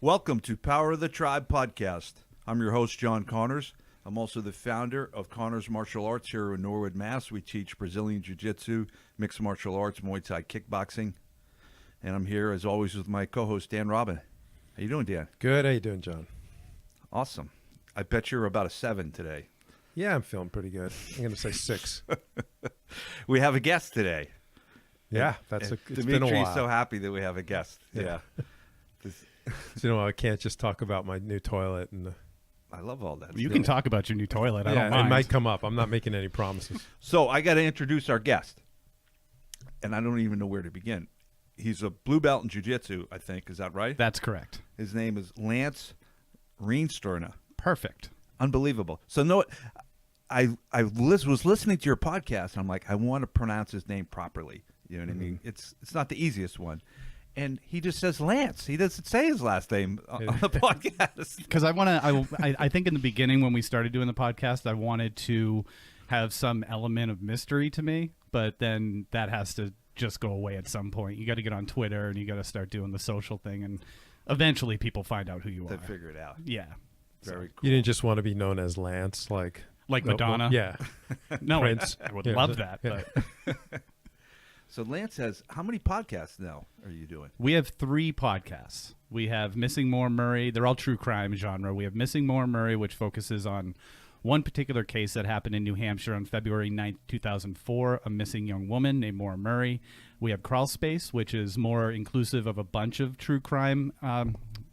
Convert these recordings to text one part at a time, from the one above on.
Welcome to Power of the Tribe podcast. I'm your host, John Connors. I'm also the founder of Connors Martial Arts here in Norwood, Mass. We teach Brazilian Jiu-Jitsu, mixed martial arts, Muay Thai, kickboxing. And I'm here, as always, with my co-host, Dan Robin. How you doing, Dan? Good. How you doing, John? Awesome. I bet you're about a 7 today. Yeah, I'm feeling pretty good. I'm going to say 6. We have a guest today. Yeah, it's been a Dimitri's while. so happy that we have a guest. Yeah. So, I can't just talk about my new toilet. I love all that. You can talk about your new toilet. I don't It mind. might come up. I'm not making any promises. So I got to introduce our guest. And I don't even know where to begin. He's a blue belt in jiu-jitsu, I think. Is that right? That's correct. His name is Lance Reensteirna. Perfect. Unbelievable. So no, I was listening to your podcast, and I'm like, I want to pronounce his name properly. You know what I mean? It's not the easiest one. And he just says Lance. He doesn't say his last name on the podcast. Because I think in the beginning when we started doing the podcast, I wanted to have some element of mystery to me, but then that has to just go away at some point. You got to get on Twitter and you got to start doing the social thing, and eventually people find out who you They are. figure it out. Yeah. Very cool. You didn't just want to be known as Lance, like Madonna? Yeah. No, Prince. I would Yeah. love that. Yeah. But So Lance has, how many podcasts now are you doing? we have 3 podcasts. We have Missing Maura Murray. They're all true crime genre. We have Missing Maura Murray, which focuses on one particular case that happened in New Hampshire on February 9th, 2004, a missing young woman named Maura Murray. We have Crawlspace, which is more inclusive of a bunch of true crime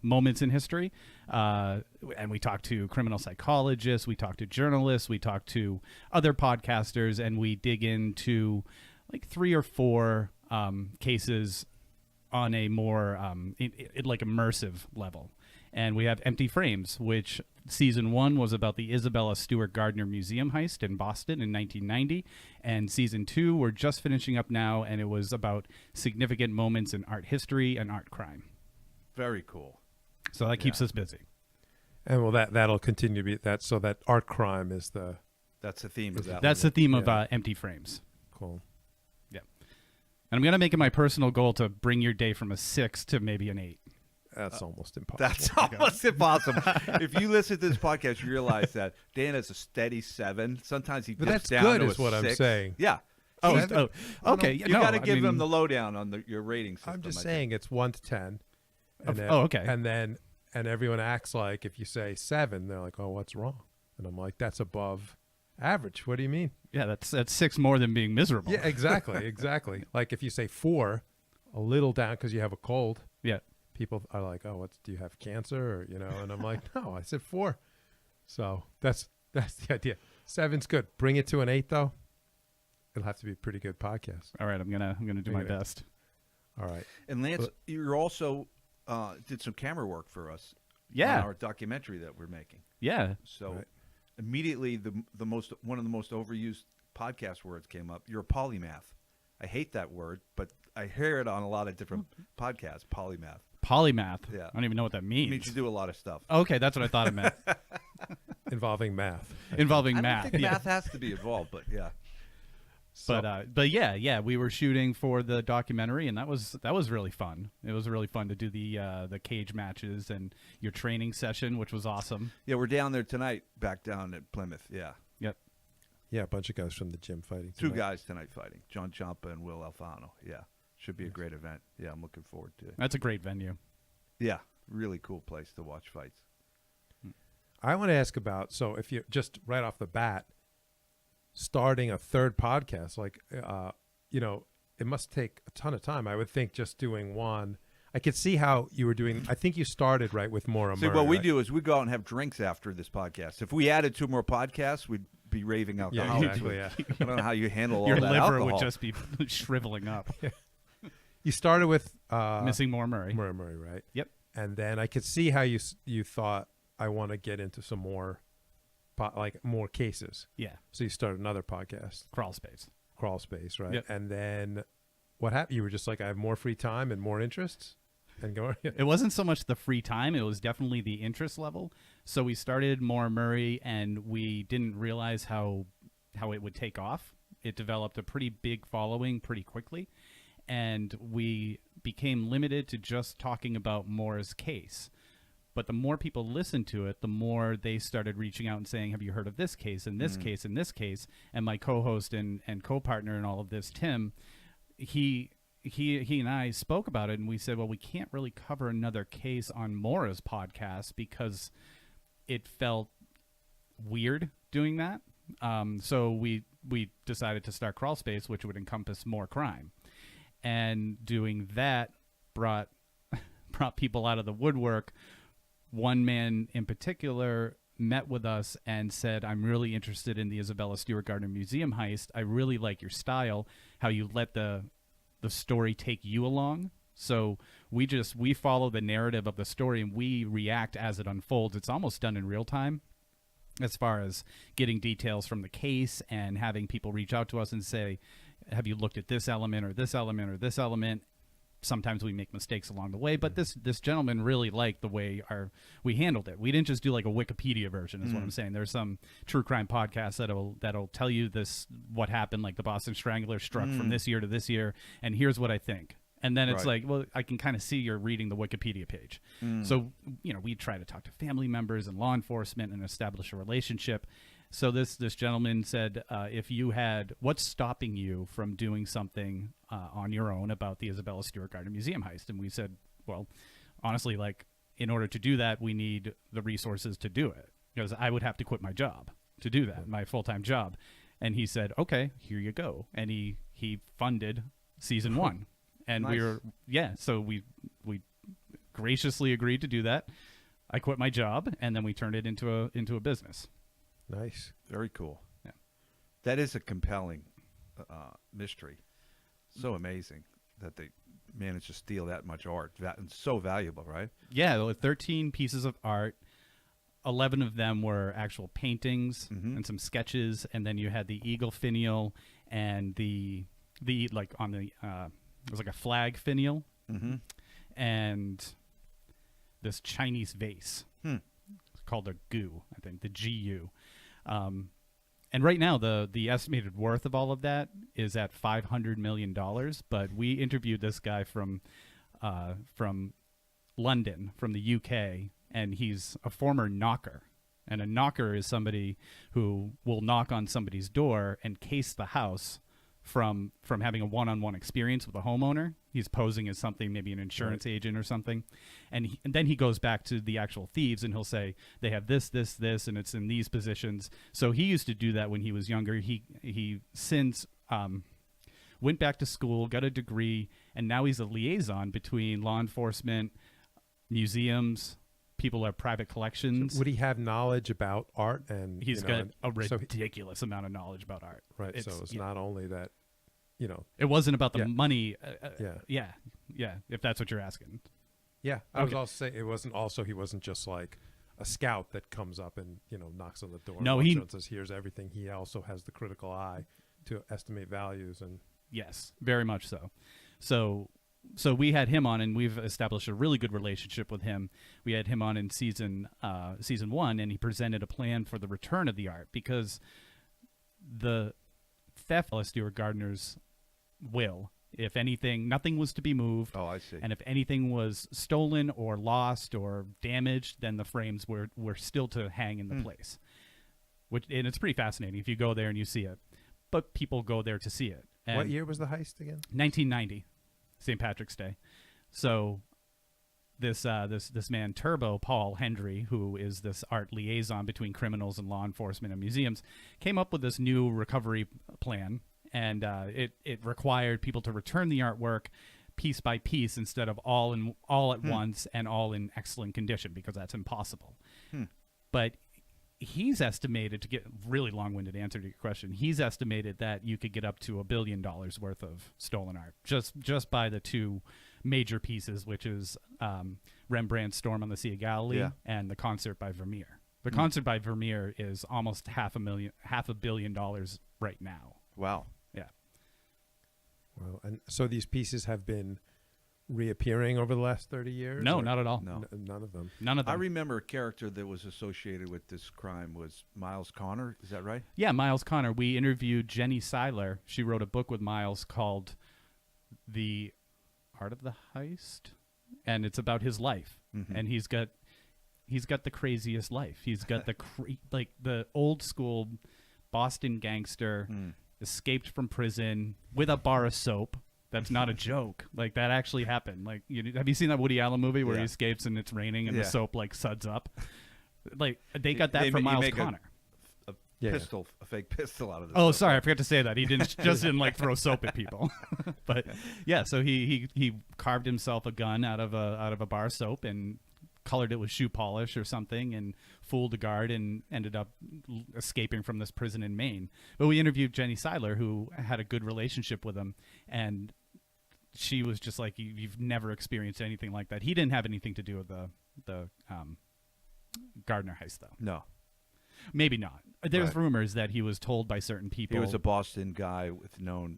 moments in history. And we talk to criminal psychologists, we talk to journalists, we talk to other podcasters, and we dig into like 3 or 4 cases on a more like immersive level. And we have Empty Frames, which season 1 was about the Isabella Stewart Gardner Museum heist in Boston in 1990. And season 2, we're just finishing up now, and it was about significant moments in art history and art crime. Very cool. So that keeps us busy. And well, that'll continue to be that. So that art crime is the That's the theme of that. That's one. the theme of Yeah. Empty Frames. cool. And I'm going to make it my personal goal to bring your day from a 6 to maybe an 8. That's almost impossible. That's almost impossible. If you listen to this podcast, you realize that Dan is a steady 7. Sometimes he But dips that's down good to is a what I'm 6. saying. Yeah. Okay. You got to give him the lowdown on your rating system. I'm just I saying it's 1 to 10. And then, okay. And everyone acts like if you say 7, they're like, oh, what's wrong? And I'm like, that's above average. What do you mean? Yeah, that's 6 more than being miserable. Yeah, exactly. Like if you say 4, a little down because you have a cold, Yeah. people are like, "Oh, do you have cancer?" Or and I'm like, "No, I said 4." So that's the idea. 7's good. Bring it to an 8 though. It'll have to be a pretty good podcast. All right, I'm gonna do my Okay. best. All right. And Lance, you're also did some camera work for us. Yeah. On our documentary that we're making. Yeah. So Right. immediately one of the most overused podcast words came up. You're a polymath. I hate that word, but I hear it on a lot of different podcasts. Polymath. Polymath. Yeah. I don't even know what that It means. means you do a lot of stuff. Okay, that's what I thought it meant. Involving math. Involving I don't math. think Yeah. math has to be involved, but yeah. So, But yeah, we were shooting for the documentary, and that was really fun. It was really fun to do the cage matches and your training session, which was awesome. Yeah, we're down there tonight, back down at Plymouth. Yeah. Yep. yeah, a bunch of guys from the gym fighting. 2 tonight. guys tonight fighting. John Ciampa and Will Alfano. Yeah. Should be a great event. Yeah, I'm looking forward to it. That's a great venue. Yeah. Really cool place to watch fights. I want to ask about, so if you just right off the bat, starting a 3rd podcast, like, it must take a ton of time. I would think just doing one. I could see how you were doing. I think you started right with Maura See, Murray, what we right? do is we go out and have drinks after this podcast. If we added 2 more podcasts, we'd be raving Yeah, alcoholics. exactly. Yeah. I don't know how you handle all Your that liver alcohol. would just be shriveling up. You started with Missing Maura Murray. Murray, right? Yep. And then I could see how you thought, I want to get into some more, more cases. Yeah. So you started another podcast, Crawl Space. Crawl Space, right? Yep. And then what happened? You were just like, I have more free time and more interests, and go. It wasn't so much the free time; it was definitely the interest level. So we started Maura Murray, and we didn't realize how it would take off. It developed a pretty big following pretty quickly, and we became limited to just talking about Maura's case. But the more people listened to it, the more they started reaching out and saying, have you heard of this case and this case and this case? And my co-host and co-partner in all of this, Tim, he and I spoke about it, and we said, well, we can't really cover another case on Maura's podcast because it felt weird doing that. So we decided to start Crawlspace, which would encompass more crime. And doing that brought people out of the woodwork. One man in particular met with us and said, I'm really interested in the Isabella Stewart Gardner Museum heist. I really like your style, how you let the story take you along. So we follow the narrative of the story and we react as it unfolds. It's almost done in real time as far as getting details from the case and having people reach out to us and say, have you looked at this element or this element or this element? Sometimes we make mistakes along the way, but this gentleman really liked the way we handled it. We didn't just do like a Wikipedia version, is what I'm saying. There's some true crime podcasts that'll tell you what happened, like the Boston Strangler struck from this year to this year, and here's what I think. And then it's like, well, I can kind of see you're reading the Wikipedia page. So, we try to talk to family members and law enforcement and establish a relationship. So this gentleman said, what's stopping you from doing something on your own about the Isabella Stewart Gardner Museum heist? And we said, well, honestly, like, in order to do that, we need the resources to do it, because I would have to quit my job to do that, my full-time job. And he said, okay, here you go. And he funded season 1. And Nice. So we graciously agreed to do that. I quit my job, and then we turned it into a business. Nice. Very cool. Yeah. That is a compelling mystery. So amazing that they managed to steal that much art. And so valuable, right? Yeah, there were 13 pieces of art. 11 of them were actual paintings and some sketches, and then you had the eagle finial and the like on the it was like a flag finial and this Chinese vase. It's called a gu, I think, the GU. And right now, the estimated worth of all of that is at $500 million. But we interviewed this guy from London, from the UK, and he's a former knocker. And a knocker is somebody who will knock on somebody's door and case the house from having a one-on-one experience with a homeowner. He's posing as something, maybe an insurance agent or something. And then he goes back to the actual thieves and he'll say, they have this, this, this, and it's in these positions. So he used to do that when he was younger. He since went back to school, got a degree, and now he's a liaison between law enforcement, museums, people who have private collections. So would he have knowledge about art? And he's got a ridiculous amount of knowledge about art. Right. So it's not only that, it wasn't about the money. Yeah. If that's what you're asking. Yeah. I was also saying he wasn't just like a scout that comes up and, knocks on the door. No, and says, here's everything. He also has the critical eye to estimate values. And yes, very much so. So we had him on, and we've established a really good relationship with him. We had him on in season 1, and he presented a plan for the return of the art, because the theft of Stewart Gardner's will, if anything, nothing was to be moved. Oh, I see. And if anything was stolen or lost or damaged, then the frames were still to hang in the place. And it's pretty fascinating if you go there and you see it. But people go there to see it. And what year was the heist again? 1990. St. Patrick's Day. So this man Turbo Paul Hendry, who is this art liaison between criminals and law enforcement and museums, came up with this new recovery plan, and it required people to return the artwork piece by piece instead of all at once and all in excellent condition, because that's impossible. But he's estimated, to get really long-winded answer to your question, he's estimated that you could get up to $1 billion worth of stolen art just by the two major pieces, which is Rembrandt's Storm on the Sea of Galilee and the concert by Vermeer. The concert by Vermeer is almost $500 million right now. Wow. Yeah. Well, and so these pieces have been reappearing over the last 30 years? No, not at all. No. None of them. None of them. I remember a character that was associated with this crime was Miles Connor. Is that right? Yeah, Miles Connor. We interviewed Jenny Seiler. She wrote a book with Miles called The Art of the Heist, and it's about his life. And he's got he's got the craziest life. He's got the like the old school Boston gangster, escaped from prison with a bar of soap. That's not a joke. Like, that actually happened. Like, have you seen that Woody Allen movie where he escapes and it's raining and the soap like suds up? Like, they got that from Miles Connor. A fake pistol out of this. Oh, sorry, I forgot to say that. He didn't like throw soap at people. But yeah, so he carved himself a gun out of a bar of soap and colored it with shoe polish or something and fooled a guard and ended up escaping from this prison in Maine. But we interviewed Jenny Seiler, who had a good relationship with him, and she was just like, you've never experienced anything like that. He didn't have anything to do with the Gardner Heist, though. No. Maybe not. There's rumors that he was told by certain people. He was a Boston guy with known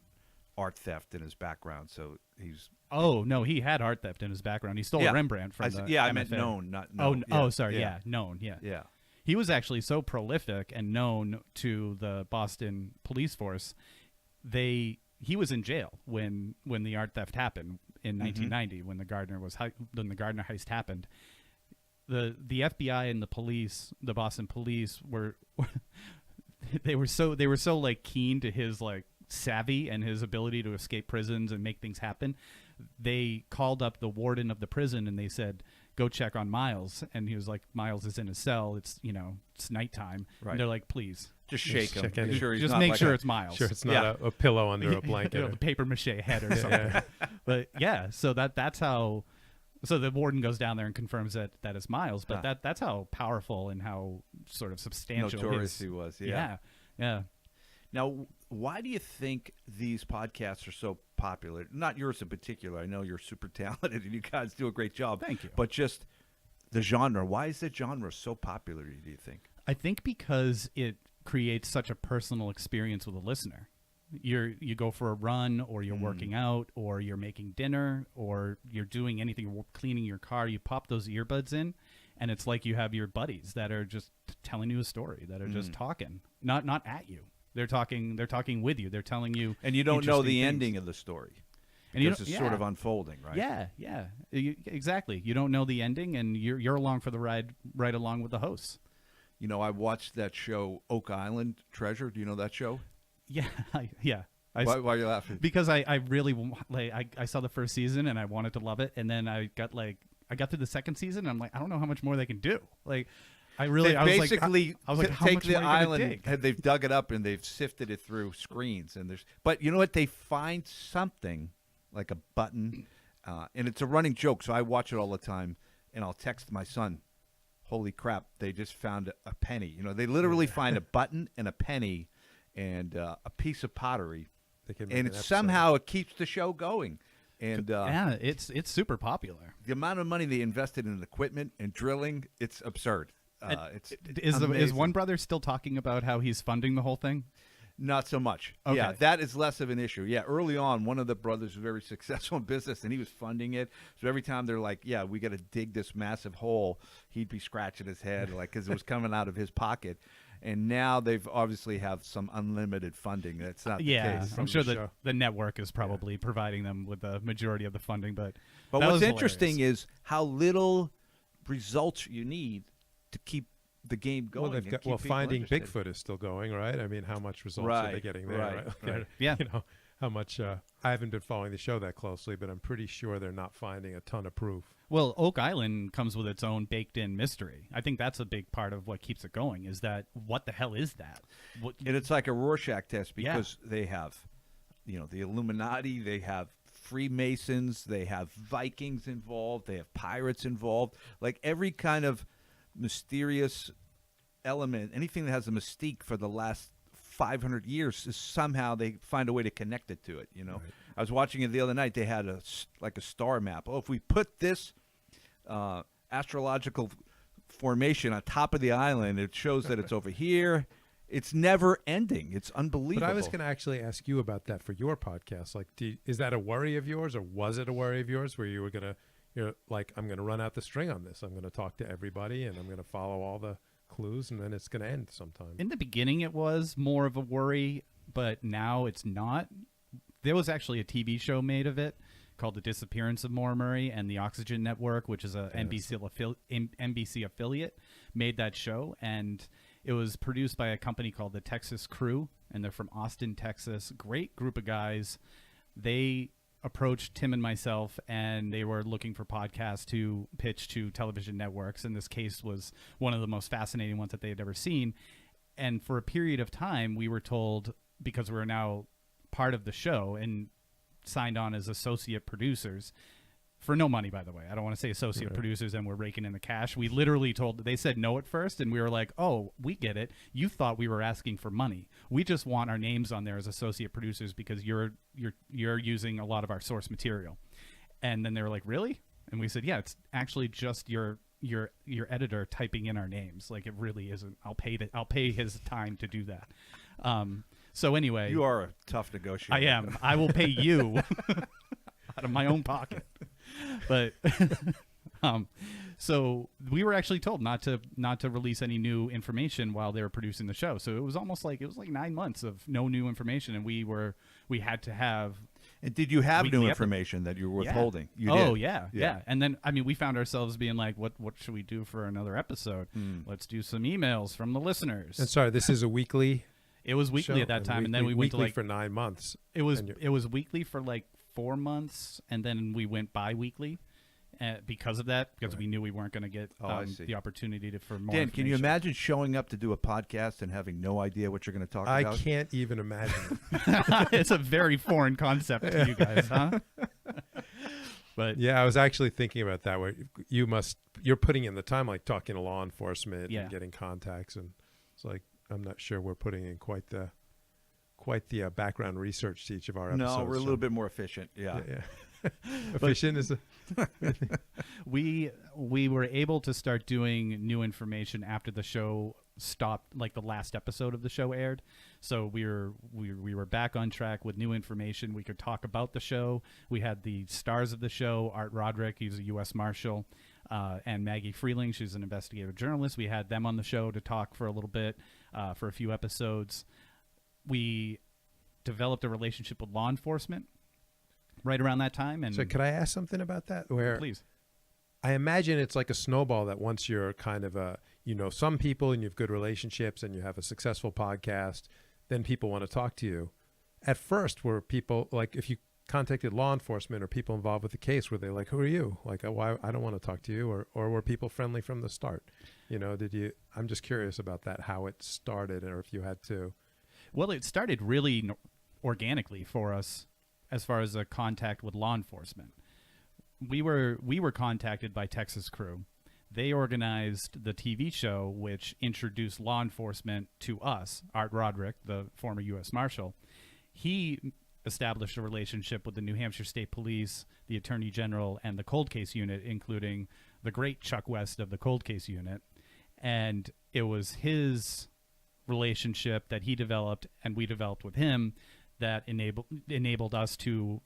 art theft in his background, so he's... Oh, no, he had art theft in his background. He stole a Rembrandt from the MFA. I meant known, not known. Sorry, known, Yeah. He was actually so prolific and known to the Boston police force. He was in jail when the art theft happened in 1990, when the Gardner Heist happened. The FBI and the police, the Boston police, were they were so like keen to his like savvy and his ability to escape prisons and make things happen. They called up the warden of the prison and they said, go check on Miles. And he was like, Miles is in his cell. It's nighttime. Right. And they're like, please. Just shake him. Just make sure it's Miles. Sure, it's not a pillow under a blanket. The paper mache head or something. But yeah, so that's how. So the warden goes down there and confirms that is Miles. But that's how powerful and how sort of substantial notorious he was. Yeah. Now, why do you think these podcasts are so popular? Not yours in particular. I know you're super talented and you guys do a great job. Thank you. But just the genre. Why is the genre so popular, do you think? I think because it creates such a personal experience with a listener. You go for a run, or you're working out, or you're making dinner, or you're doing anything, you're cleaning your car. You pop those earbuds in, and it's like you have your buddies that are just telling you a story, that are just talking, not at you. They're talking with you. They're telling you, and you don't know the ending of the story. And it's sort of unfolding, right? Yeah. Exactly. You don't know the ending, and you're along for the ride, right along with the hosts. I watched that show, Oak Island Treasure. Do you know that show? Yeah. Why are you laughing? Because I really I saw the first season and I wanted to love it, and then I got through the second season and I'm like, I don't know how much more they can do. Like, I was like, how take much the more island, and they've dug it up and they've sifted it through screens, but you know what? They find something like a button, and it's a running joke. So I watch it all the time, and I'll text my son, "Holy crap! They just found a penny." They literally find a button and a penny. And a piece of pottery, and somehow it keeps the show going. And it's super popular. The amount of money they invested in equipment and drilling, it's absurd. Is one brother still talking about how he's funding the whole thing? Not so much. Okay. Yeah, that is less of an issue. Yeah, early on, one of the brothers was very successful in business, and he was funding it. So every time they're like, yeah, we got to dig this massive hole, he'd be scratching his head because it was coming out of his pocket. And now they've obviously have some unlimited funding. That's not the case. I'm sure that the network is probably providing them with the majority of the funding. But what's interesting is how little results you need to keep the game going. Finding Bigfoot is still going, right? I mean, how much results are they getting there? Right. Yeah. How much? I haven't been following the show that closely, but I'm pretty sure they're not finding a ton of proof. Well, Oak Island comes with its own baked-in mystery. I think that's a big part of what keeps it going. Is that what the hell is that? And it's like a Rorschach test because they have, the Illuminati. They have Freemasons. They have Vikings involved. They have pirates involved. Like every kind of mysterious element, anything that has a mystique for the last 500 years, is somehow they find a way to connect it to it. Right. I was watching it the other night. They had a star map. Oh, if we put this astrological formation on top of the island, it shows that it's over here. It's never ending. It's unbelievable. But I was going to actually ask you about that for your podcast. Like, is that a worry of yours, or was it a worry of yours where you were going to, I'm going to run out the string on this. I'm going to talk to everybody, and I'm going to follow all the clues, and then it's going to end sometime. In the beginning, it was more of a worry, but now it's not. There was actually a TV show made of it called The Disappearance of Murray, and the Oxygen Network, which is a NBC affiliate, made that show. And it was produced by a company called the Texas Crew, and they're from Austin, Texas. Great group of guys. They approached Tim and myself, and they were looking for podcasts to pitch to television networks. And this case was one of the most fascinating ones that they had ever seen. And for a period of time, we were told, because we're now part of the show and signed on as associate producers, for no money, by the way. I don't want to say associate producers and we're raking in the cash. We literally they said no at first, and we were like, oh, we get it. You thought we were asking for money. We just want our names on there as associate producers because you're using a lot of our source material. And then they were like, really? And we said, yeah, it's actually just your editor typing in our names. Like, it really isn't. I'll pay his time to do that. So anyway, You are a tough negotiator. I am. I will pay you out of my own pocket. But so we were actually told not to release any new information while they were producing the show. So it was almost like 9 months of no new information, and we had to have. And did you have new weekly information that you were withholding? Yeah. You did. Yeah. And then we found ourselves being like, what should we do for another episode? Let's do some emails from the listeners. And sorry, this is a weekly. It was weekly show, at that time, and then we went to weekly for 9 months. It was weekly for like 4 months, and then we went bi-weekly because of that, because we knew we weren't going to get the opportunity for more. Dan, can you imagine showing up to do a podcast and having no idea what you're going to talk about? I can't even imagine. It's a very foreign concept to you guys, huh? But yeah, I was actually thinking about that. Where you're putting in the time, like talking to law enforcement and getting contacts, and it's like I'm not sure we're putting in quite the background research to each of our episodes. No, we're a little bit more efficient. Yeah. Efficient is. We were able to start doing new information after the show stopped, like the last episode of the show aired. So we were back on track with new information. We could talk about the show. We had the stars of the show, Art Roderick, he's a U.S. Marshal, and Maggie Freeling, she's an investigative journalist. We had them on the show to talk for a little bit, for a few episodes. We developed a relationship with law enforcement right around that time. And so could I ask something about that? Where please. I imagine it's like a snowball that once you're kind of some people and you have good relationships and you have a successful podcast, then people want to talk to you. At first, were people, like, if you contacted law enforcement or people involved with the case, were they like, who are you? Like, why I don't want to talk to you, or were people friendly from the start? I'm just curious about that, how it started, or if you had to. Well, it started really organically for us as far as a contact with law enforcement. We were contacted by Texas Crew. They organized the TV show, which introduced law enforcement to us. Art Roderick, the former U.S. Marshal, he established a relationship with the New Hampshire State Police, the Attorney General, and the Cold Case Unit, including the great Chuck West of the Cold Case Unit. And it was his relationship that he developed and we developed with him that enabled us to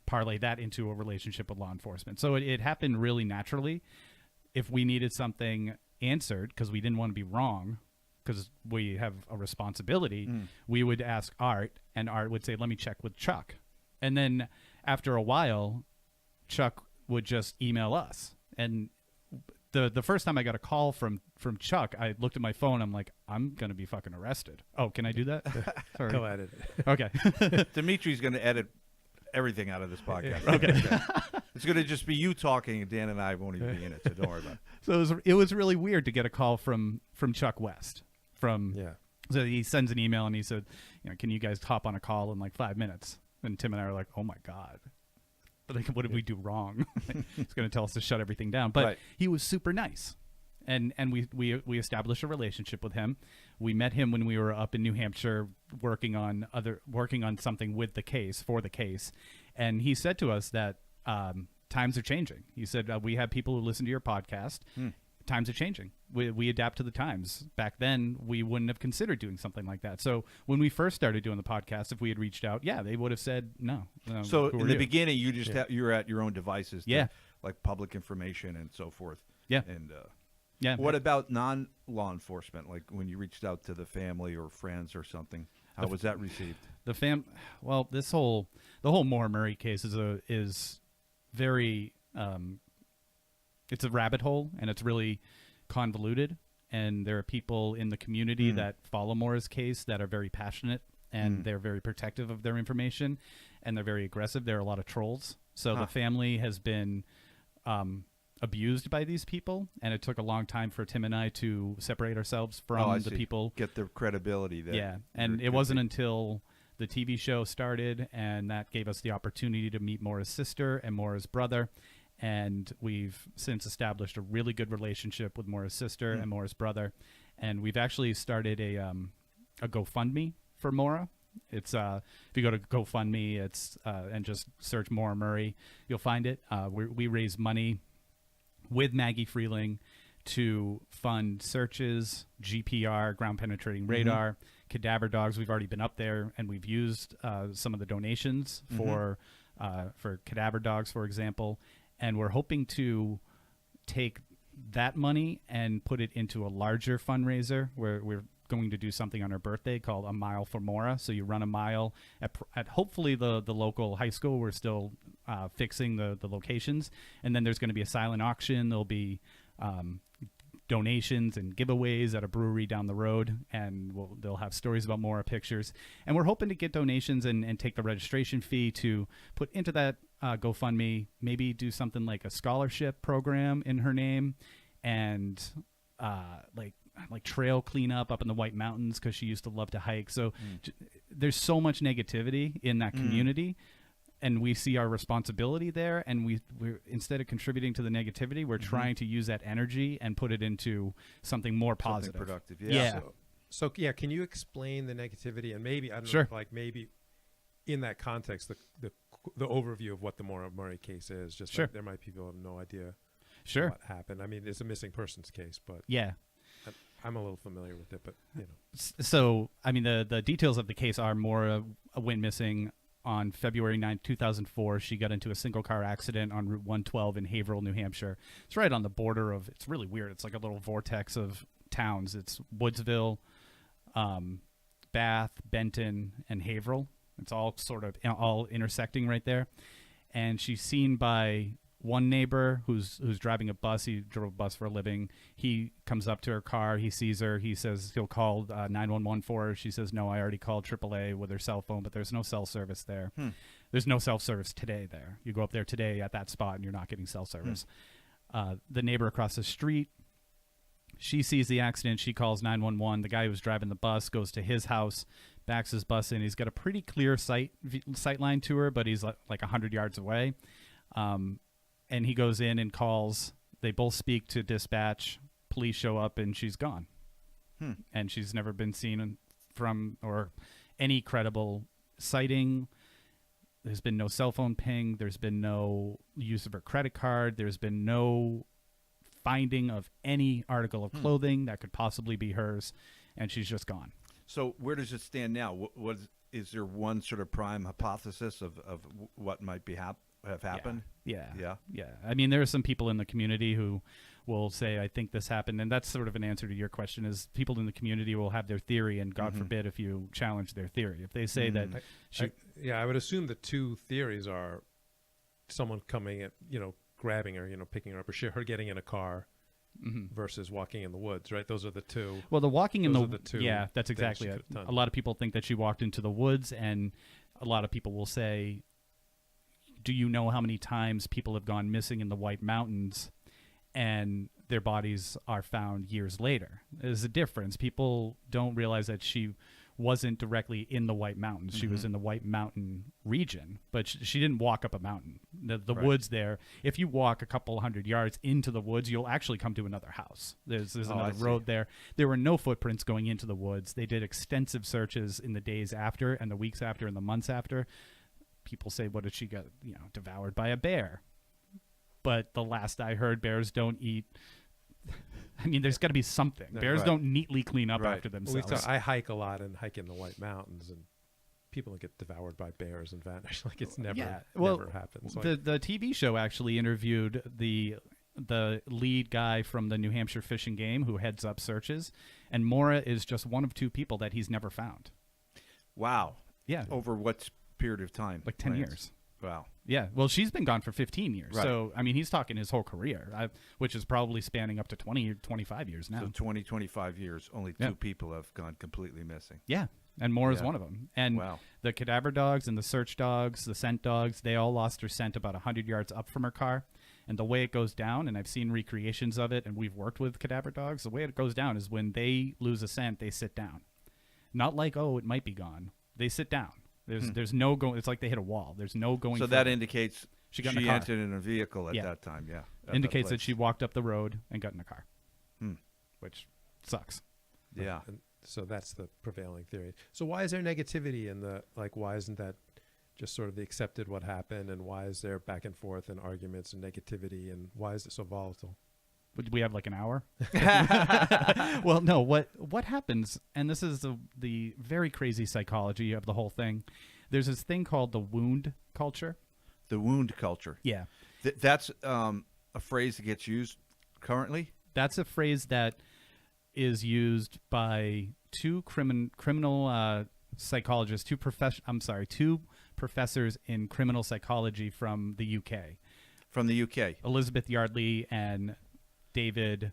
parlay that into a relationship with law enforcement. So it happened really naturally. If we needed something answered, because we didn't want to be wrong, because we have a responsibility, we would ask Art, and Art would say, let me check with Chuck. And then after a while, Chuck would just email us. And the first time I got a call from Chuck, I looked at my phone. I'm like, I'm going to be fucking arrested. Oh, can I do that? Sorry. Go edit it. Okay. Dimitri's going to edit everything out of this podcast. Okay. It's going to just be you talking, and Dan and I won't even be in it, so don't worry about it. So it was really weird to get a call from Chuck West. So he sends an email and he said, can you guys hop on a call in like 5 minutes? And Tim and I are like, oh my God. Like, what did we do wrong? He's going to tell us to shut everything down. But he was super nice. And we established a relationship with him. We met him when we were up in New Hampshire working on something with the case, for the case. And he said to us that times are changing. He said, we have people who listen to your podcast. Times are changing. We adapt to the times. Back then, we wouldn't have considered doing something like that. So when we first started doing the podcast, if we had reached out, they would have said no. So in the beginning, you just you were at your own devices, like public information and so forth. Yeah. And what about non-law enforcement? Like when you reached out to the family or friends or something? How was that received? Well, the whole Maura Murray case is very it's a rabbit hole, and it's really convoluted, and there are people in the community that follow Maura's case that are very passionate, and they're very protective of their information, and they're very aggressive. There are a lot of trolls. So the family has been abused by these people, and it took a long time for Tim and I to separate ourselves from the people. Get the credibility there. Yeah, and it wasn't until the TV show started, and that gave us the opportunity to meet Maura's sister and Maura's brother. And we've since established a really good relationship with Maura's sister and Maura's brother. And we've actually started a GoFundMe for Maura. It's if you go to GoFundMe, it's and just search Maura Murray, you'll find it. We raise money with Maggie Freeling to fund searches, GPR, ground penetrating radar, cadaver dogs. We've already been up there, and we've used some of the donations for cadaver dogs, for example. And we're hoping to take that money and put it into a larger fundraiser where we're going to do something on her birthday called A Mile for Maura. So you run a mile at hopefully the local high school. We're still fixing the locations. And then there's going to be a silent auction. There'll be donations and giveaways at a brewery down the road, and they'll have stories about Maura, pictures. And we're hoping to get donations and take the registration fee to put into that GoFundMe, maybe do something like a scholarship program in her name, and like trail cleanup up in the White Mountains, because she used to love to hike. So there's so much negativity in that community, and we see our responsibility there, and we're instead of contributing to the negativity, we're trying to use that energy and put it into something more positive, something productive. Yeah. So yeah, can you explain the negativity, and maybe I don't Sure. know, like maybe in that context, the overview of what the Maura Murray case is? Just Sure. like there might be people who have no idea Sure. what happened. I mean, it's a missing persons case, but Yeah. I'm a little familiar with it. But you know, So, I mean, the details of the case are Maura went missing on February 9th, 2004. She got into a single-car accident on Route 112 in Haverhill, New Hampshire. It's right on the border of, it's really weird. It's like a little vortex of towns. It's Woodsville, Bath, Benton, and Haverhill. It's all sort of all intersecting right there. And she's seen by one neighbor who's driving a bus. He drove a bus for a living. He comes up to her car. He sees her. He says he'll call 911 for her. She says, no, I already called AAA with her cell phone, but there's no cell service there. There's no cell service today there. You go up there today at that spot, and you're not getting cell service. The neighbor across the street, she sees the accident. She calls 911. The guy who was driving the bus goes to his house, backs his bus in. He's got a pretty clear sight line to her, but he's like 100 yards away. And he goes in and calls. They both speak to dispatch. Police show up, and she's gone. And she's never been seen from or any credible sighting. There's been no cell phone ping. There's been no use of her credit card. There's been no finding of any article of clothing that could possibly be hers, and she's just gone. So where does it stand now? Is there one sort of prime hypothesis of what might have happened? Yeah. I mean, there are some people in the community who will say, I think this happened. And that's sort of an answer to your question, is people in the community will have their theory, and God forbid if you challenge their theory. If they say that I would assume the two theories are someone coming at, grabbing her, picking her up, or her getting in a car versus walking in the woods, right? Those are the two. Well, the walking in those the are the two. Yeah, that's exactly it. A lot of people think that she walked into the woods, and a lot of people will say, do you know how many times people have gone missing in the White Mountains and their bodies are found years later? There's a difference. People don't realize that she wasn't directly in the White Mountains. She was in the White Mountain region, but she didn't walk up a mountain. The Right. woods there, if you walk a couple 100 yards into the woods, you'll actually come to another house. There's another road there. There were no footprints going into the woods. They did extensive searches in the days after and the weeks after and the months after. People say, what did she get, devoured by a bear? But the last I heard, bears don't eat. I mean, there's got to be something. Bears don't neatly clean up after themselves. I hike a lot and hike in the White Mountains, and people don't get devoured by bears and vanish. Like, it's never happens. The TV show actually interviewed the lead guy from the New Hampshire Fish and Game who heads up searches, and Maura is just one of two people that he's never found. Wow. Yeah, Over what period of time? like 10 Lance? years. Wow. Yeah, well, she's been gone for 15 years. Right. So, I mean, he's talking his whole career, which is probably spanning up to 20 or 25 years now. So 20, 25 years, only Yeah. 2 people have gone completely missing. Yeah, and Maura is Yeah. one of them. And Wow. the cadaver dogs and the search dogs, the scent dogs, they all lost their scent about 100 yards up from her car. And the way it goes down, and I've seen recreations of it, and we've worked with cadaver dogs, the way it goes down is when they lose a scent, they sit down. Not like, oh, it might be gone. They sit down. There's no going. It's like they hit a wall. There's no going. So that forward. indicates She got in a car. entered in a vehicle at Yeah. that time, yeah. at Indicates that place. she walked up the road and got in a car, Hmm. which sucks. Yeah. And so that's the prevailing theory. So why is there negativity in the, like, why isn't that just sort of the accepted what happened, and why is there back and forth and arguments and negativity, and why is it so volatile? Would we have like an hour? Well, no. What happens? And this is the very crazy psychology of the whole thing. There's this thing called the wound culture. The wound culture. Yeah, That's a phrase that gets used currently. that's a phrase that is used by two criminal psychologists, two professors in criminal psychology from the UK, From the UK. Elizabeth Yardley and David.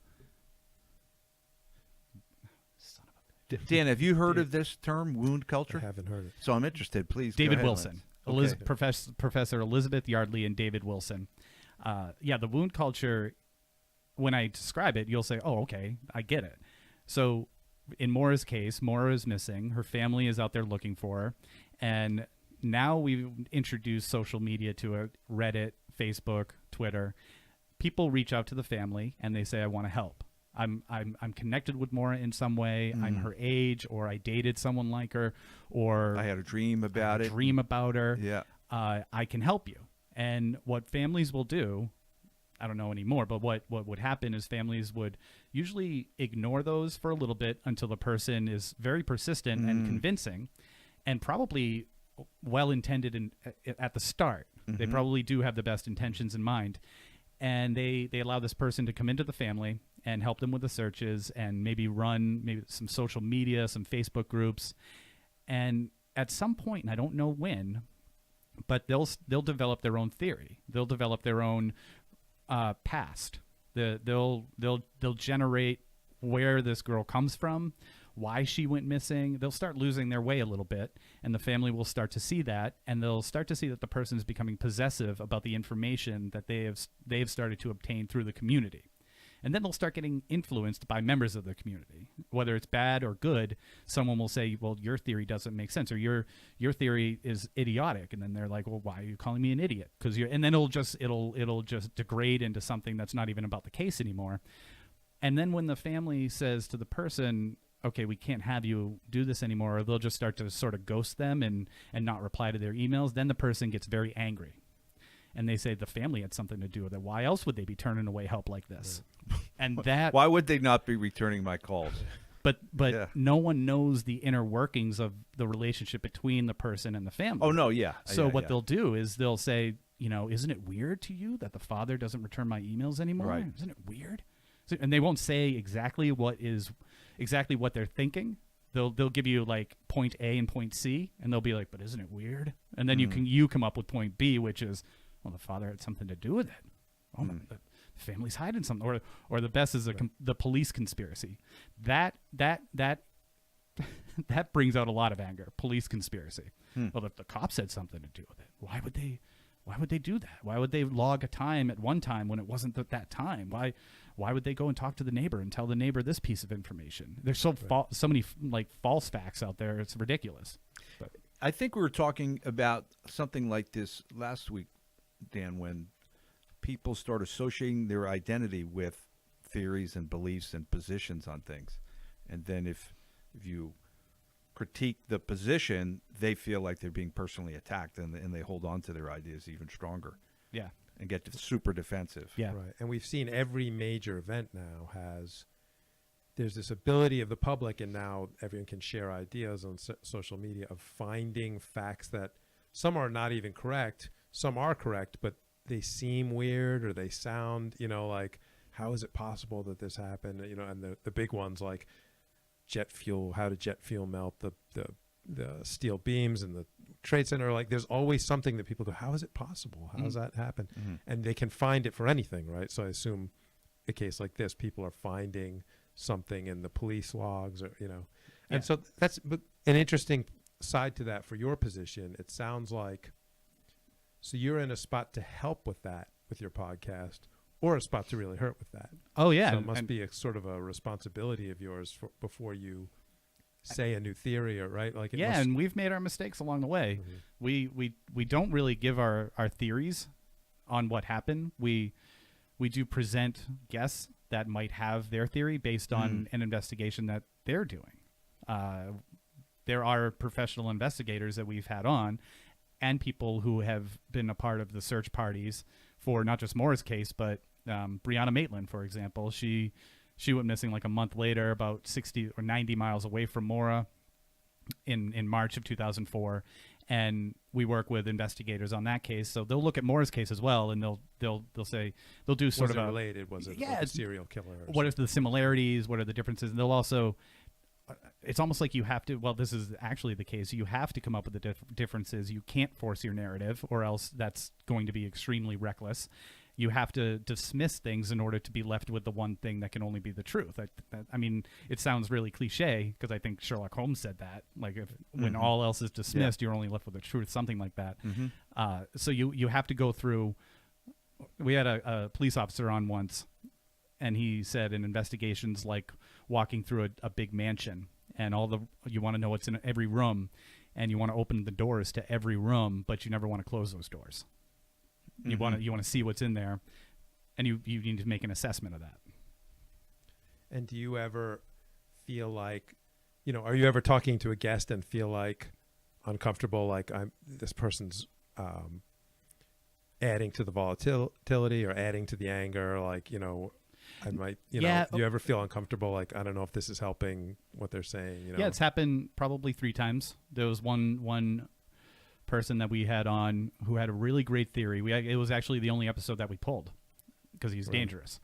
Son of a Dan, have you heard of this term, wound I culture? haven't heard it. So I'm interested. Please. David go ahead, Wilson. Lance. Okay. Professor Elizabeth Yardley and David Wilson. Yeah, the wound culture, when I describe it, you'll say, oh, okay, I get it. So in Maura's case, Maura is missing. Her family is out there looking for her. And now we've introduced social media to it, Reddit, Facebook, Twitter. People reach out to the family and they say, I want to help. I'm connected with Maura in some way. I'm her age, or I dated someone like her, or I had a dream about it. dream about her. Yeah. I can help you. And what families will do, I don't know anymore, but what would happen is families would usually ignore those for a little bit until the person is very persistent and convincing, and probably well-intended at the start. They probably do have the best intentions in mind. And they allow this person to come into the family and help them with the searches and maybe run some social media, some Facebook groups. And at some point, and I don't know when, but they'll develop their own theory. They'll develop their own past. They'll generate where this girl comes from, why she went missing. They'll start losing their way a little bit, and the family will start to see that, and they'll start to see that the person is becoming possessive about the information that they've started to obtain through the community. And then they'll start getting influenced by members of the community. Whether it's bad or good, someone will say, well, your theory doesn't make sense, or your theory is idiotic. And then they're like, well, why are you calling me an idiot? And then it'll just degrade into something that's not even about the case anymore. And then when the family says to the person, okay, we can't have you do this anymore, or they'll just start to sort of ghost them and not reply to their emails, then the person gets very angry. And they say the family had something to do with it. Why else would they be turning away help like this? And that, Why would they not be returning my calls? but Yeah. no one knows the inner workings of the relationship between the person and the family. Oh, no, yeah. So Yeah, what yeah. they'll do is they'll say, isn't it weird to you that the father doesn't return my emails anymore? Right. Isn't it weird? And they won't say exactly what they're thinking. They'll give you like point A and point C, and they'll be like, but isn't it weird? And then you come up with point B, which is, well, the father had something to do with it. Oh, the family's hiding something, or the best is the police conspiracy. That brings out a lot of anger. Police conspiracy. Well, if the cops had something to do with it, why would they do that? Why would they log a time at one time when it wasn't that time? Why would they go and talk to the neighbor and tell the neighbor this piece of information? There's so many like false facts out there. It's ridiculous. But I think we were talking about something like this last week, Dan, when people start associating their identity with theories and beliefs and positions on things. And then if you critique the position, they feel like they're being personally attacked, and they hold on to their ideas even stronger yeah, and get super defensive. yeah, Right. And we've seen every major event now there's this ability of the public, and now everyone can share ideas on social media, of finding facts that some are not even correct, some are correct, but they seem weird, or they sound, like, how is it possible that this happened? And the big ones like jet fuel, how did jet fuel melt the steel beams and the Trade Center. Like, there's always something that people go, how is it possible? How does that happen? And they can find it for anything, right? So I assume a case like this, people are finding something in the police logs, or and so that's an interesting side to that for your position. It sounds like, so you're in a spot to help with that with your podcast, or a spot to really hurt with that. Oh yeah, So it must be a sort of a responsibility of yours before you say a new theory, or right? Like, and we've made our mistakes along the way. We don't really give our theories on what happened. We do present guests that might have their theory based on an investigation that they're doing. There are professional investigators that we've had on, and people who have been a part of the search parties for not just Maura's case, but Brianna Maitland, for example. She went missing like a month later, about 60 or 90 miles away from Maura in March of 2004. And we work with investigators on that case. So they'll look at Maura's case as well, and they'll say, they'll do sort was of it related? Was it like a serial killer? What are the similarities? What are the differences? And they'll also, it's almost like you have to, well, this is actually the case. You have to come up with the differences. You can't force your narrative, or else that's going to be extremely reckless. You have to dismiss things in order to be left with the one thing that can only be the truth. I mean, it sounds really cliche, because I think Sherlock Holmes said that. Like, when all else is dismissed, you're only left with the truth, something like that. So you have to go through. We had a police officer on once, and he said in investigations, like walking through a big mansion, and you want to know what's in every room, and you want to open the doors to every room, but you never want to close those doors. You want to see what's in there, and you need to make an assessment of that. And do you ever feel like, are you ever talking to a guest and feel like uncomfortable, like this person's adding to the volatility or adding to the anger, like, I might, do you ever feel uncomfortable, like, I don't know if this is helping what they're saying? Yeah, it's happened probably 3 times. There was one person that we had on who had a really great theory. It was actually the only episode that we pulled, because he's dangerous.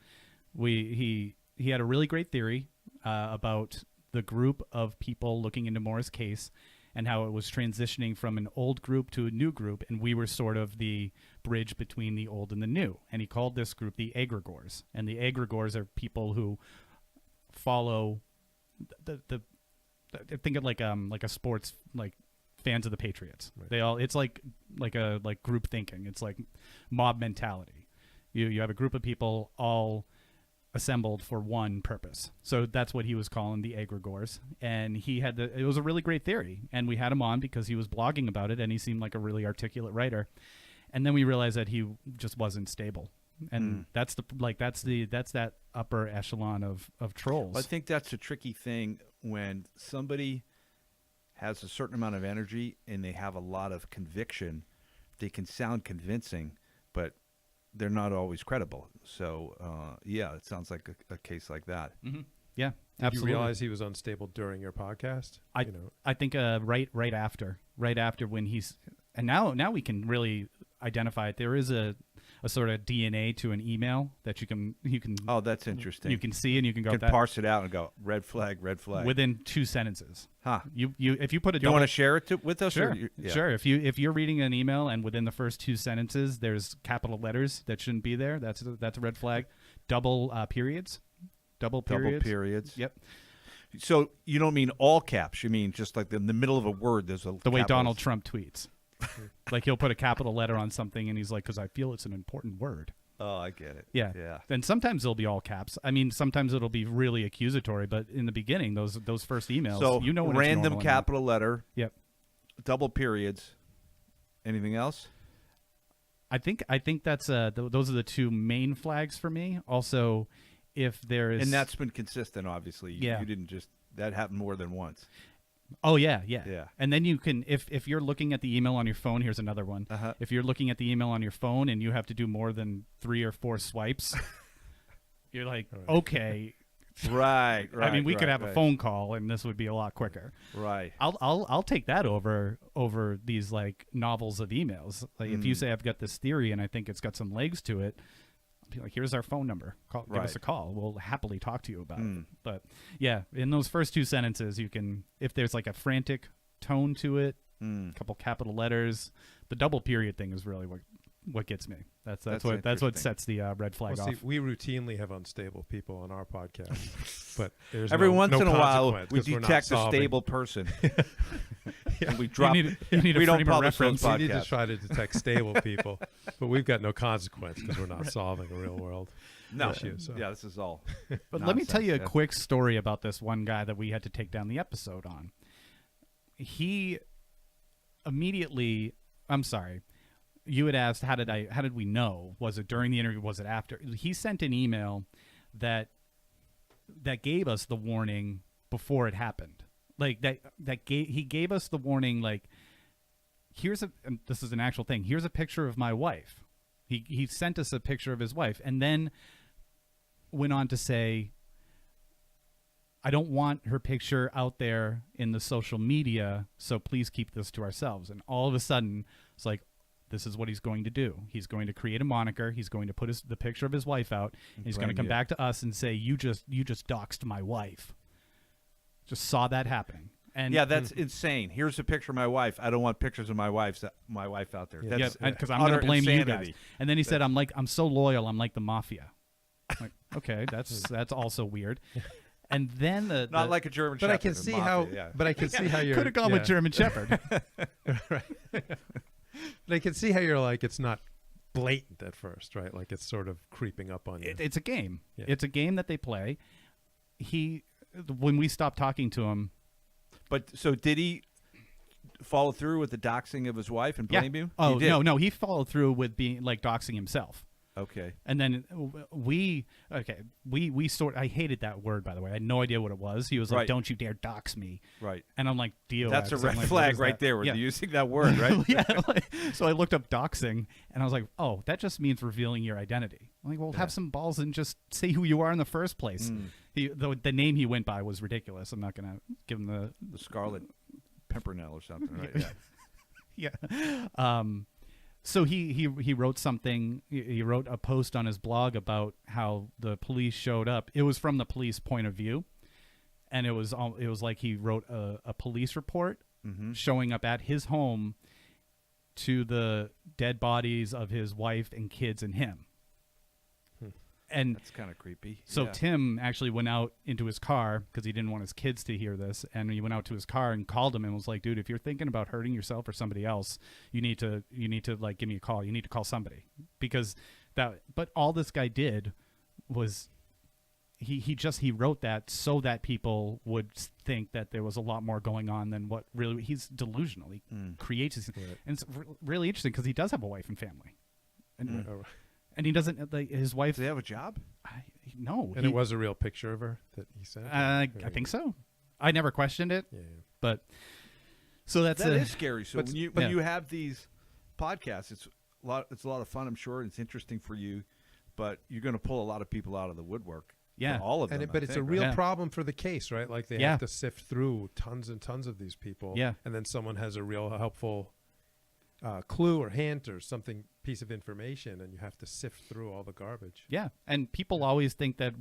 He had a really great theory about the group of people looking into Maura's case, and how it was transitioning from an old group to a new group, and we were sort of the bridge between the old and the new. And he called this group the Egregores, and the Egregores are people who follow think of like a sports, like, fans of the Patriots. Right. They all, it's like group thinking. It's like mob mentality. You have a group of people all assembled for one purpose. So that's what he was calling the Egregores. And it was a really great theory. And we had him on because he was blogging about it, and he seemed like a really articulate writer. And then we realized that he just wasn't stable. And that's that upper echelon of trolls. Well, I think that's a tricky thing when somebody has a certain amount of energy and they have a lot of conviction. They can sound convincing, but they're not always credible. So, it sounds like a case like that. Yeah, Did absolutely. you realize he was unstable during your podcast? I think right after when he's, and now we can really identify it. There is a sort of DNA to an email that you can. Oh, that's interesting. You can see, and you can go. You can parse it out and go red flag within 2 sentences. Huh? You if you put a. Do you want to share it with us? Sure. Or Sure. If you're reading an email and within the first 2 sentences there's capital letters that shouldn't be there, that's a red flag. Double periods. Double periods. Yep. So you don't mean all caps. You mean just like in the middle of a word there's a. The way Donald Trump tweets. Like, he'll put a capital letter on something, and he's like, because I feel it's an important word. Oh, I get it. Yeah. And sometimes it'll be all caps. I mean, sometimes it'll be really accusatory, but in the beginning, those first emails, so when random it's capital letter. Yep. Double periods. Anything else? I think that's those are the 2 main flags for me. Also, if there is, and that's been consistent, obviously. Yeah. You didn't just, that happened more than once. Oh yeah. And then you can, if you're looking at the email on your phone, here's another one. If you're looking at the email on your phone and you have to do more than 3 or 4 swipes, you're like, okay, right. I mean, we could have a phone call, and this would be a lot quicker. Right. I'll take that over these like novels of emails. Like, if you say I've got this theory and I think it's got some legs to it, I'll be like, here's our phone number. Give us a call. We'll happily talk to you about it. But yeah, in those first 2 sentences, you can, if there's like a frantic tone to it, a couple capital letters. The double period thing is really what gets me. That's what sets the red flag off. See, we routinely have unstable people on our podcast, but there's every once no in a while we consequence 'cause we're not detect a solving. stable person. And we drop. You need we a don't frame of publish those reference. We need to podcasts. try to detect stable people, but we've got no consequence because we're not solving a real world No, issue. So. yeah, this is all. But let me tell you a nonsense, quick story about this one guy that we had to take down the episode on. He immediately, I'm sorry, you had asked how did we know? Was it during the interview? Was it after? He sent an email that gave us the warning before it happened. Like he gave us the warning. Like, and this is an actual thing. Here's a picture of my wife. He sent us a picture of his wife, and then went on to say, I don't want her picture out there in the social media, so please keep this to ourselves. And all of a sudden, it's like, this is what he's going to do. He's going to create a moniker. He's going to put the picture of his wife out. And he's going to come back to us and say, you just doxed my wife. Just saw that happening. And yeah, that's insane. Here's a picture of my wife. I don't want pictures of my wife out there. yeah, That's because I'm utter going to blame insanity. you guys. And then he said, I'm so loyal. I'm like the mafia. I'm like, okay, that's also weird. And then Not like a German But Shepherd. I can see how. Yeah. But I can see how you're. could have gone with German Shepherd. Right. But I can see how you're like, it's not blatant at first, right? Like it's sort of creeping up on you. It's a game. Yeah. It's a game that they play. When we stopped talking to him. But so did he follow through with the doxing of his wife and blame you? Oh, He did. no. He followed through with being like doxing himself. Okay. And then we I hated that word, by the way. I had no idea what it was. He was like, Right. "Don't you dare dox me." Right. And I'm like, "DOX." That's a I'm red like, flag "What is right that?" there. We're Yeah. using that word, right? Yeah. So I looked up doxing, and I was like, "Oh, that just means revealing your identity." I'm like, "Well, have some balls and just say who you are in the first place." The name he went by was ridiculous. I'm not gonna give him The Scarlet Pimpernel or something, right? Yeah. yeah. So he wrote something. He wrote a post on his blog about how the police showed up. It was from the police point of view, and it was like he wrote a police report showing up at his home to the dead bodies of his wife and kids and him. And That's kind of creepy. so Yeah. Tim actually went out into his car because he didn't want his kids to hear this, and he went out to his car and called him and was like, "Dude, if you're thinking about hurting yourself or somebody else, you need to like give me a call. You need to call somebody." Because but all this guy did was he wrote that so that people would think that there was a lot more going on than what really. He's delusional. He creates this, Right. and it's really interesting because he does have a wife and family, and Oh, and he doesn't like his wife. Do they have a job? No, and it was a real picture of her that he sent. I think so. I never questioned it, Yeah. but so That is scary. So but- when yeah. you have these podcasts, it's a lot of fun, I'm sure, and it's interesting for you, but you're going to pull a lot of people out of the woodwork. Yeah. For all of them. But it's a real Yeah. problem for the case, right? Like they Yeah. have to sift through tons and tons of these people. Yeah. And then someone has a real helpful clue or hint or piece of information, and you have to sift through all the garbage. Yeah, and people always think that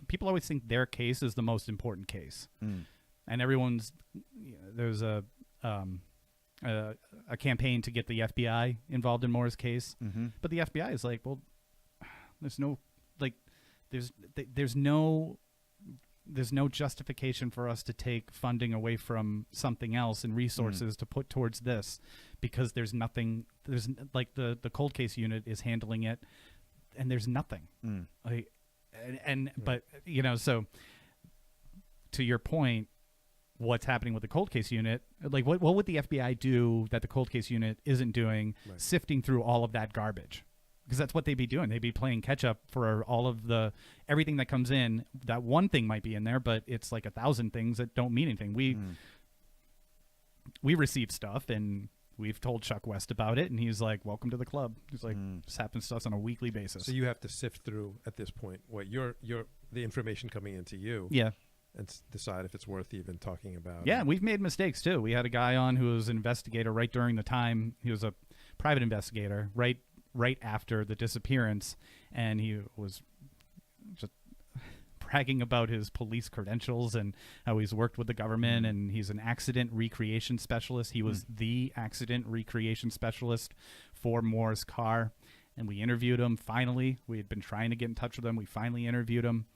people always think their case is the most important case, and everyone's there's a campaign to get the FBI involved in Maura's case, but the FBI is like, well, there's no justification for us to take funding away from something else and resources to put towards this, because there's nothing. There's like the cold case unit is handling it, and there's nothing. But so to your point, what's happening with the cold case unit? Like, what would the FBI do that the cold case unit isn't doing? Right. Sifting through all of that garbage. Because that's what they'd be doing. They'd be playing catch up for all of everything that comes in. That one thing might be in there, but it's like 1,000 things that don't mean anything. We receive stuff, and we've told Chuck West about it, and he's like, "Welcome to the club." He's like, "This happens to us on a weekly basis." So you have to sift through at this point what the information coming into you, yeah, and decide if it's worth even talking about. yeah. We've made mistakes too. We had a guy on who was an investigator right during the time. He was a private investigator right after the disappearance, and he was just bragging about his police credentials and how he's worked with the government, and he's an accident recreation specialist. He was the accident recreation specialist for Maura's car, and we interviewed him. Finally, we had been trying to get in touch with him. We finally interviewed him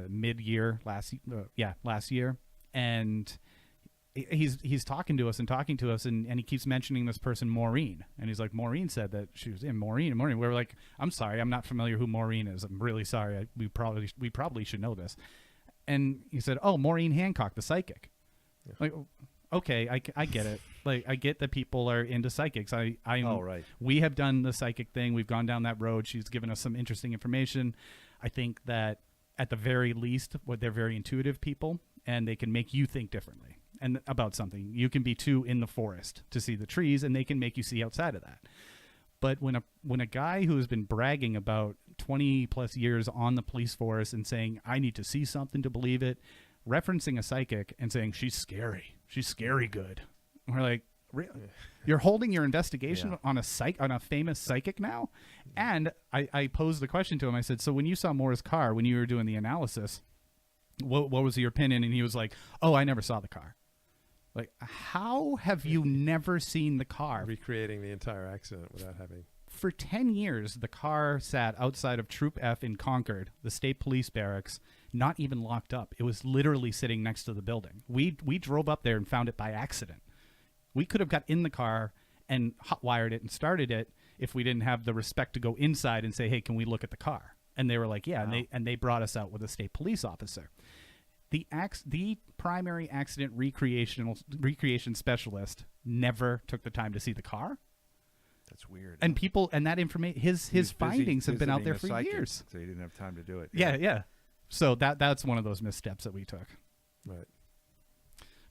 mid-year last year, and he's talking to us, and he keeps mentioning this person Maureen, and he's like, Maureen said that she was in Maureen. We were like, I'm sorry, I'm not familiar who Maureen is. I'm really sorry. We probably should know this. And he said, oh, Maureen Hancock, the psychic. Yeah. Like, okay, I get it. Like, I get that people are into psychics. Right. We have done the psychic thing. We've gone down that road. She's given us some interesting information. I think that at the very least, they're very intuitive people, and they can make you think differently and about something. You can be too in the forest to see the trees, and they can make you see outside of that. But when a guy who has been bragging about 20 plus years on the police force and saying, I need to see something to believe it, referencing a psychic and saying, she's scary good. And we're like, really? You're holding your investigation on a famous psychic now? And I posed the question to him. I said, so when you saw Maura's car, when you were doing the analysis, what was your opinion? And he was like, oh, I never saw the car. Like, how have you never seen the car? Recreating the entire accident without having... For 10 years, the car sat outside of Troop F in Concord, the state police barracks, not even locked up. It was literally sitting next to the building. We drove up there and found it by accident. We could have got in the car and hotwired it and started it if we didn't have the respect to go inside and say, hey, can we look at the car? And they were like, yeah, wow. and they brought us out with a state police officer. The primary accident recreation specialist never took the time to see the car. That's weird. And people, and that information, his findings have been out there for years. So he didn't have time to do it. Yeah. So that's one of those missteps that we took. Right.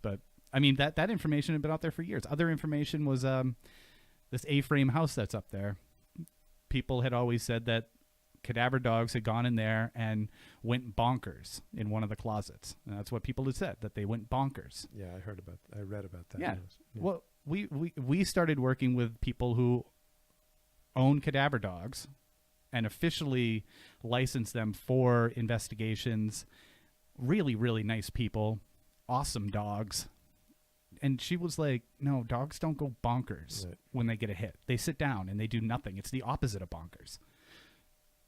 But I mean, that information had been out there for years. Other information was this A-frame house that's up there. People had always said that cadaver dogs had gone in there and went bonkers in one of the closets. And that's what people had said, that they went bonkers. Yeah, I read about that. Yeah. Well, we started working with people who own cadaver dogs and officially licensed them for investigations. Really, really nice people. Awesome dogs. And she was like, no, dogs don't go bonkers when they get a hit. They sit down and they do nothing. It's the opposite of bonkers.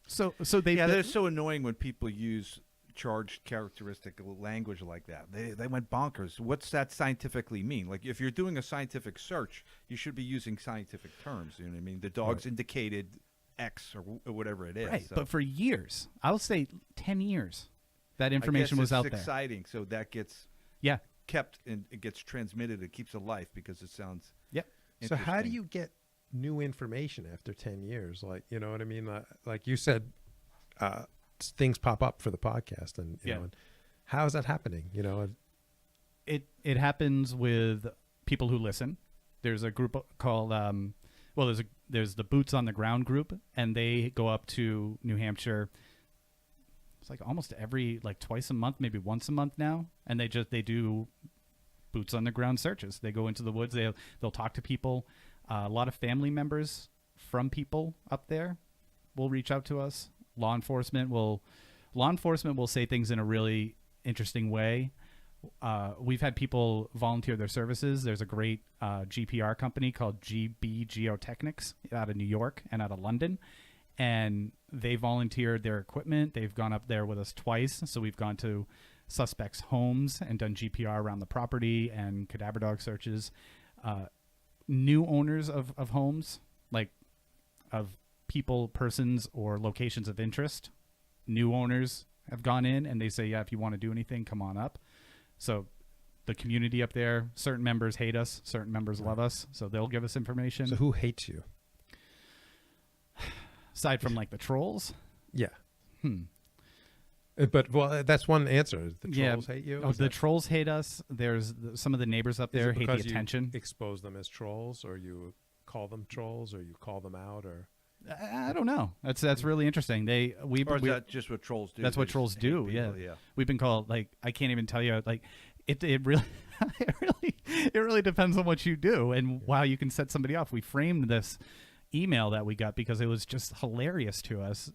So they're so annoying when people use charged characteristic language like that. They went bonkers. What's that scientifically mean? Like, if you're doing a scientific search, you should be using scientific terms. You know what I mean? The dogs indicated X or whatever it is. Right. So. But for years, I'll say 10 years, that information was out there. It's exciting. So that gets kept and it gets transmitted. It keeps alive because it sounds. Yep. So how do you get new information after 10 years? Like, you know what I mean? Like you said, things pop up for the podcast, and you know, and how is that happening? You know, it happens with people who listen. There's a group called there's the Boots on the Ground group, and they go up to New Hampshire. It's like almost twice a month, maybe once a month now, and they do boots on the ground searches. They go into the woods. They'll talk to people. A lot of family members from people up there will reach out to us. Law enforcement will say things in a really interesting way. We've had people volunteer their services. There's a great GPR company called GB Geotechnics out of New York and out of London, and they volunteered their equipment. They've gone up there with us twice, so we've gone to suspects' homes and done GPR around the property and cadaver dog searches. New owners of homes, like of people, persons, or locations of interest, new owners have gone in and they say, yeah, if you want to do anything, come on up. So the community up there, certain members hate us, certain members love us, so they'll give us information. So who hates you? Aside from like the trolls? Yeah. But that's one answer. The trolls hate you? The trolls hate us. There's some of the neighbors up there hate the attention. You expose them as trolls, or you call them trolls, or you call them out, or I don't know. That's really interesting. Or is that just what trolls do? That's what trolls do. People, yeah. We've been called, like, I can't even tell you, like, it really it really depends on what you do and how you can set somebody off. We framed this email that we got because it was just hilarious to us.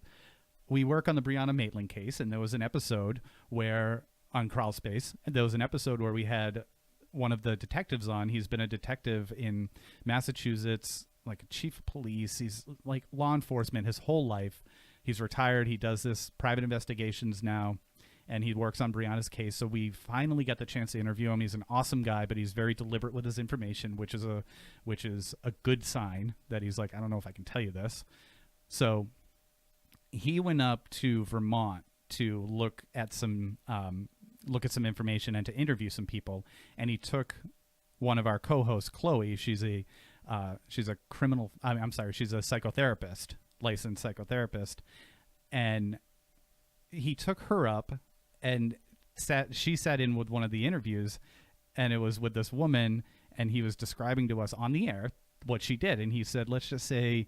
we work on the Breonna Maitland case, and there was an episode where on crawlspace, there was an episode where we had one of the detectives on. He's been a detective in Massachusetts, like a chief of police. He's like law enforcement his whole life. He's retired. He does this private investigations now, and he works on Breonna's case. So we finally got the chance to interview him. He's an awesome guy, but he's very deliberate with his information, which is a good sign that he's like, I don't know if I can tell you this. So he went up to Vermont to look at some information and to interview some people, and he took one of our co-hosts, Chloe. She's a psychotherapist, licensed psychotherapist, and he took her up and she sat in with one of the interviews, and it was with this woman, and he was describing to us on the air what she did, and he said, let's just say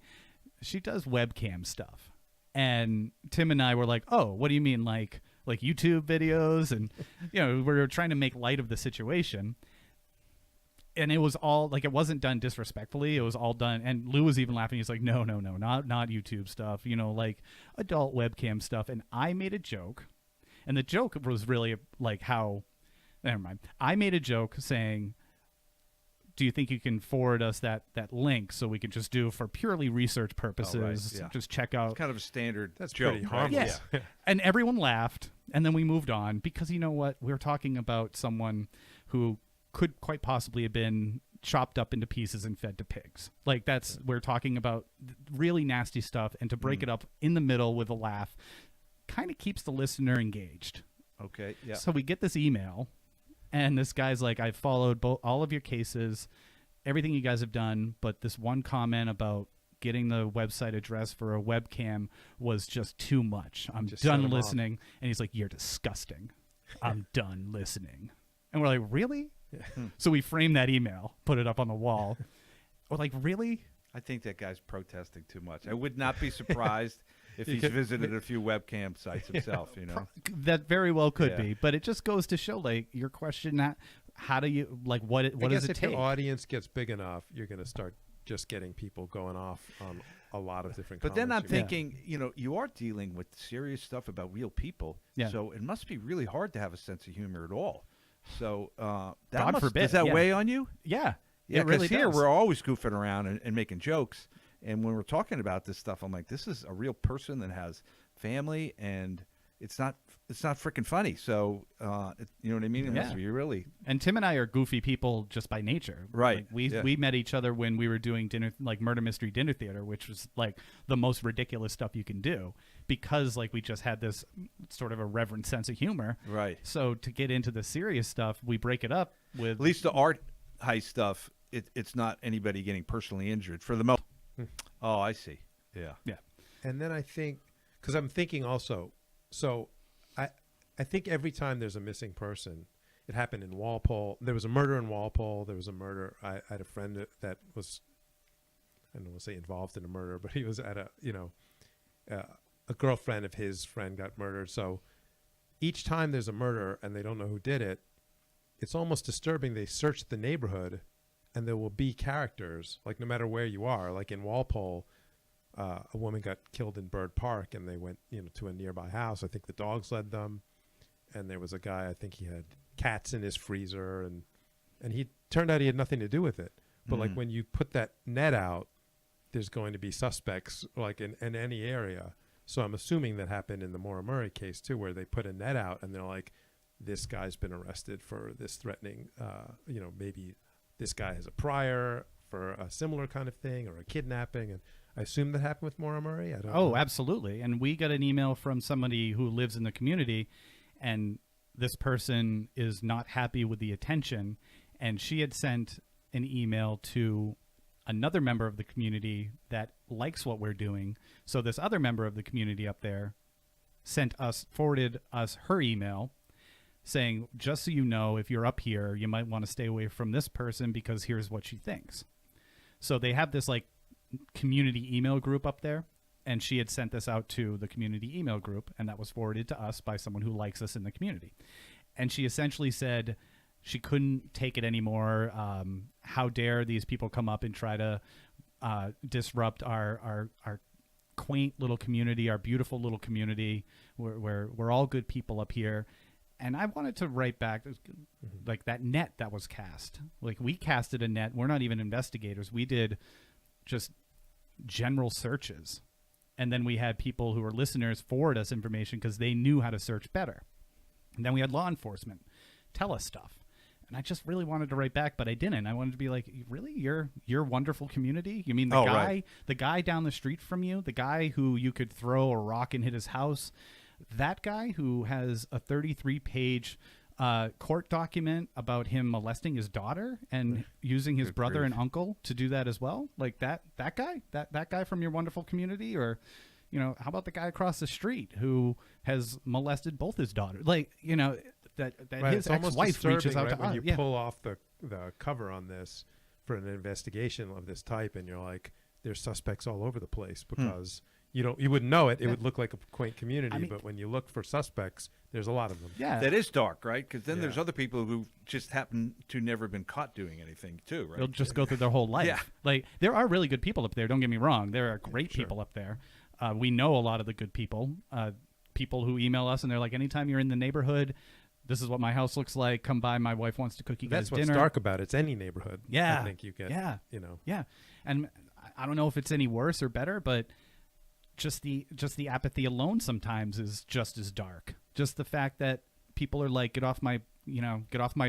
she does webcam stuff. And Tim and I were like, oh, what do you mean, like YouTube videos? And we were trying to make light of the situation. And it was all like, it wasn't done disrespectfully. It was all done. And Lou was even laughing. He's like, no, not YouTube stuff, like adult webcam stuff. And I made a joke, and the joke was really like never mind. I made a joke saying, do you think you can forward us that link so we could just do for purely research purposes? Oh, right, yeah. Just check out. It's kind of a standard That's joke, pretty right? harmless. Yeah. And everyone laughed, and then we moved on because you know what? We were talking about someone who could quite possibly have been chopped up into pieces and fed to pigs. Like we're talking about really nasty stuff, and to break it up in the middle with a laugh kind of keeps the listener engaged. Okay, yeah. So we get this email, and this guy's like, I've followed all of your cases, everything you guys have done, but this one comment about getting the website address for a webcam was just too much. I'm just done listening. And he's like, you're disgusting. I'm done listening. And we're like, really? Yeah. So we framed that email, put it up on the wall. We're like, really? I think that guy's protesting too much. I would not be surprised if he's visited a few webcam sites himself, That very well could Yeah. be, but it just goes to show, like, your question, how do you, like, what does it if take? your audience gets big enough, you're going to start just getting people going off on a lot of different But then I'm comments. thinking, you are dealing with serious stuff about real people. Yeah. So it must be really hard to have a sense of humor at all. So God forbid, does that yeah. weigh on you? Yeah. Yeah, it really here does. we're always goofing around and making jokes. And when we're talking about this stuff, I'm like, this is a real person that has family, and it's not freaking funny. So, you know what I mean? It must be really. And Tim and I are goofy people just by nature. Right. Like, we met each other when we were doing murder mystery dinner theater, which was like the most ridiculous stuff you can do, because like we just had this sort of a reverent sense of humor. Right. So to get into the serious stuff, we break it up with. At least the art heist stuff, it's not anybody getting personally injured for the most. Oh, I see. Yeah. Yeah. And then I think, because I'm thinking also, so I think every time there's a missing person, it happened in Walpole. There was a murder in Walpole. There was a murder. I had a friend that was, I don't want to say involved in a murder, but he was at a girlfriend of his friend got murdered. So each time there's a murder and they don't know who did it, it's almost disturbing. They search the neighborhood, and there will be characters, like no matter where you are. Like in Walpole, a woman got killed in Bird Park, and they went to a nearby house. I think the dogs led them, and there was a guy, I think he had cats in his freezer, and he turned out he had nothing to do with it. But like when you put that net out, there's going to be suspects like in any area. So I'm assuming that happened in the Maura Murray case too, where they put a net out and they're like, this guy's been arrested for this threatening, maybe this guy has a prior for a similar kind of thing or a kidnapping. And I assume that happened with Maura Murray. I don't know. Absolutely. And we got an email from somebody who lives in the community, and this person is not happy with the attention. And she had sent an email to another member of the community that likes what we're doing. So this other member of the community up there forwarded us her email saying, just so you know, if you're up here, you might want to stay away from this person because here's what she thinks. So they have this like community email group up there, and she had sent this out to the community email group, and that was forwarded to us by someone who likes us in the community. And she essentially said she couldn't take it anymore. How dare these people come up and try to disrupt our quaint little community, our beautiful little community. We're all good people up here. And I wanted to write back, like, that net that was cast. Like, we casted a net. We're not even investigators. We did just general searches. And then we had people who were listeners forward us information because they knew how to search better. And then we had law enforcement tell us stuff. And I just really wanted to write back, but I didn't. I wanted to be like, really? Your wonderful community? You mean the guy down the street from you, the guy who you could throw a rock and hit his house, that guy who has a 33-page court document about him molesting his daughter and using his brother and uncle to do that as well? Like that guy? That guy from your wonderful community? Or, how about the guy across the street who has molested both his daughters? Like, that right, his ex-wife reaches out to when us. you pull off the cover on this for an investigation of this type, and you're like, there's suspects all over the place because you wouldn't know it. It would look like a quaint community, but when you look for suspects, there's a lot of them. Yeah, that is dark, right? Because then there's other people who just happen to never been caught doing anything too, right? They'll just go through their whole life. Yeah. Like, there are really good people up there. Don't get me wrong. There are great people up there. We know a lot of the good people. People who email us and they're like, anytime you're in the neighborhood, this is what my house looks like. Come by. My wife wants to cook you guys dinner. That's what's dark about it. It's any neighborhood. Yeah. I think you get, Yeah. And I don't know if it's any worse or better, but just the apathy alone sometimes is just as dark. Just the fact that people are like, get off my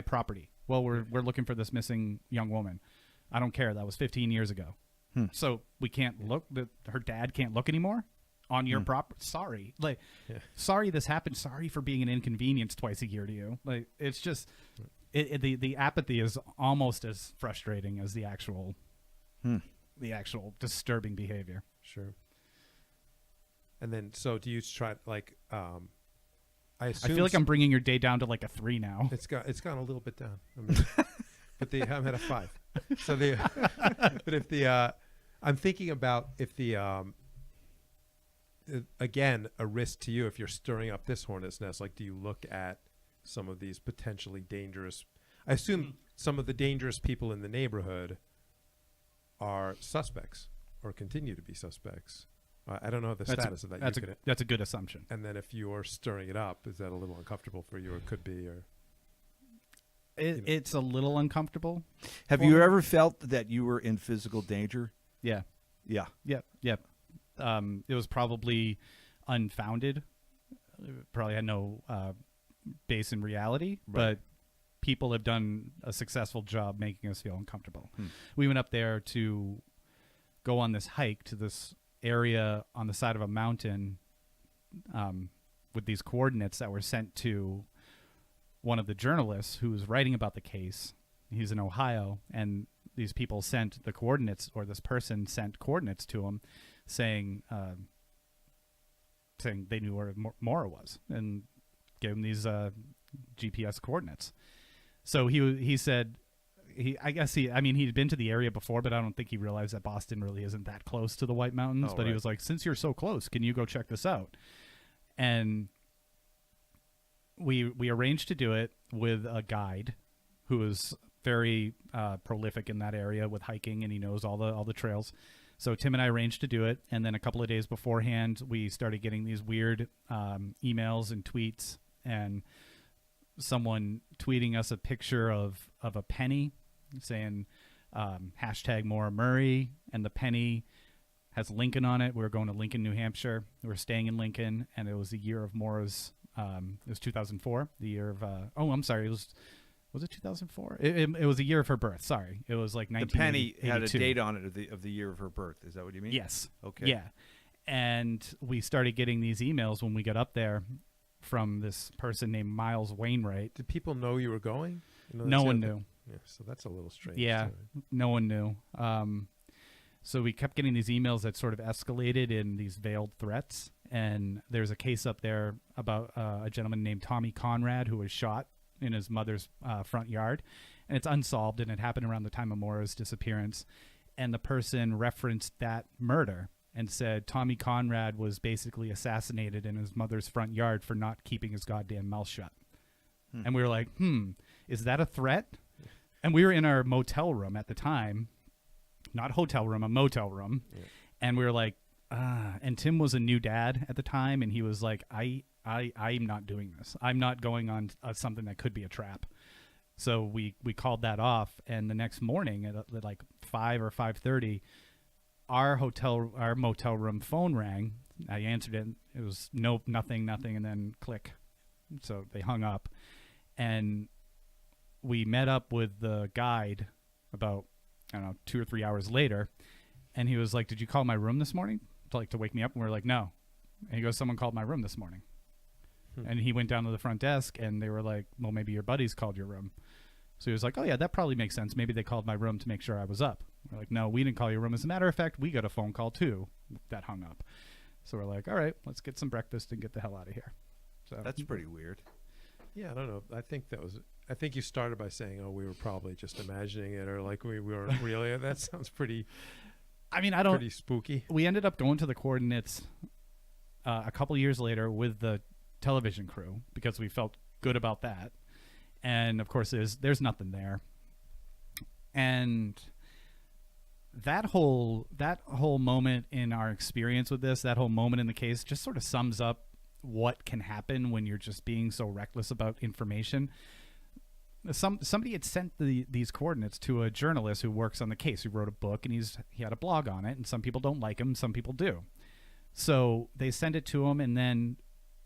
property. Well, we're looking for this missing young woman. I don't care. That was 15 years ago. So we can't look. Her dad can't look anymore on your property. Sorry. Sorry this happened. Sorry for being an inconvenience twice a year to you. Like, it's just the apathy is almost as frustrating as the actual disturbing behavior. Sure. And then, so do you try, like, I feel like I'm bringing your day down to like a 3 now. It's gone a little bit down. I mean, but I'm at a 5. So but if I'm thinking about if again, a risk to you if you're stirring up this hornet's nest. Like, do you look at some of these potentially dangerous? I assume some of the dangerous people in the neighborhood are suspects or continue to be suspects. I don't know the status of that. That's a good assumption. And then if you're stirring it up, is that a little uncomfortable for you, or could be, or? It's a little uncomfortable. Have you ever felt that you were in physical danger? Yeah. Yeah. Yep. It was probably unfounded. Probably had no base in reality, but people have done a successful job making us feel uncomfortable. We went up there to go on this hike to this area on the side of a mountain with these coordinates that were sent to one of the journalists who was writing about the case. He's in Ohio, and these people sent the coordinates, or this person sent coordinates to him saying they knew where Maura was and gave him these GPS coordinates. So he said, he'd been to the area before, but I don't think he realized that Boston really isn't that close to the White Mountains. He was like, since you're so close, can you go check this out? And we arranged to do it with a guide who is very prolific in that area with hiking, and he knows all the trails. So Tim and I arranged to do it, and then a couple of days beforehand, we started getting these weird emails and tweets, and someone tweeting us a picture of a penny saying hashtag Maura Murray, and the penny has Lincoln on it. We were going to Lincoln, New Hampshire. We were staying in Lincoln, and it was the year of Maura's, it was 2004, the year of, was it 2004? It was the year of her birth. Sorry. It was like 1982. The penny had a date on it of the year of her birth. Is that what you mean? Yes. Okay. Yeah. And we started getting these emails when we got up there from this person named Miles Wainwright. Did people know you were going? No one knew. Yeah, so that's a little strange. Yeah, no one knew. So we kept getting these emails that sort of escalated in these veiled threats. And there's a case up there about a gentleman named Tommy Conrad who was shot in his mother's front yard. And it's unsolved, and it happened around the time of Maura's disappearance. And the person referenced that murder and said Tommy Conrad was basically assassinated in his mother's front yard for not keeping his goddamn mouth shut. And we were like, is that a threat? And we were in our motel room at the time, not hotel room, a motel room. Yeah. And we were like, and Tim was a new dad at the time, and he was like, I'm not doing this. I'm not going on something that could be a trap. So we called that off, and the next morning at like 5 or 5:30, our motel room phone rang. I answered it. It was nothing, and then click. So they hung up, and we met up with the guide about, I don't know, 2 or 3 hours later, and he was like, "Did you call my room this morning to wake me up?" And we were like, "No." And he goes, "Someone called my room this morning." And he went down to the front desk, and they were like, "Well, maybe your buddies called your room." So he was like, "Oh yeah, that probably makes sense. Maybe they called my room to make sure I was up." We're like, "No, we didn't call your room. As a matter of fact, we got a phone call too that hung up." So we're like, "All right, let's get some breakfast and get the hell out of here." So That's pretty weird. Yeah, I don't know. I think you started by saying, "Oh, we were probably just imagining it," or like we weren't really. That sounds pretty. I mean, pretty spooky. We ended up going to the coordinates a couple years later with the television crew because we felt good about that, and of course there's nothing there, and that whole moment in our experience with this, that whole moment in the case, just sort of sums up what can happen when you're just being so reckless about information. Somebody had sent these coordinates to a journalist who works on the case, who wrote a book, and he had a blog on it, and some people don't like him, some people do. So they send it to him, and then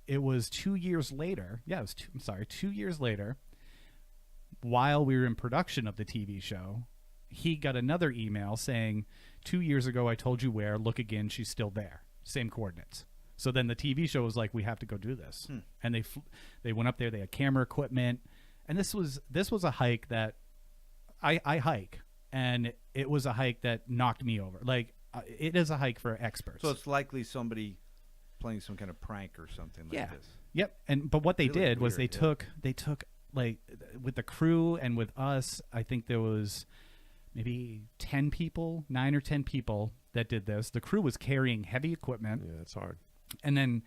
it was 2 years later. Yeah, it was 2 years later, while we were in production of the TV show, he got another email saying, 2 years ago I told you where, look again, she's still there. Same coordinates. So then the TV show was like, we have to go do this. And they went up there, they had camera equipment, and this was a hike that I hike, and it was a hike that knocked me over. Like, it is a hike for experts. So it's likely somebody playing some kind of prank or something like this. Yep. But what they Really did was weird, they took like, with the crew and with us, I think there was maybe 10 people, 9 or 10 people that did this. The crew was carrying heavy equipment. Yeah, it's hard. And then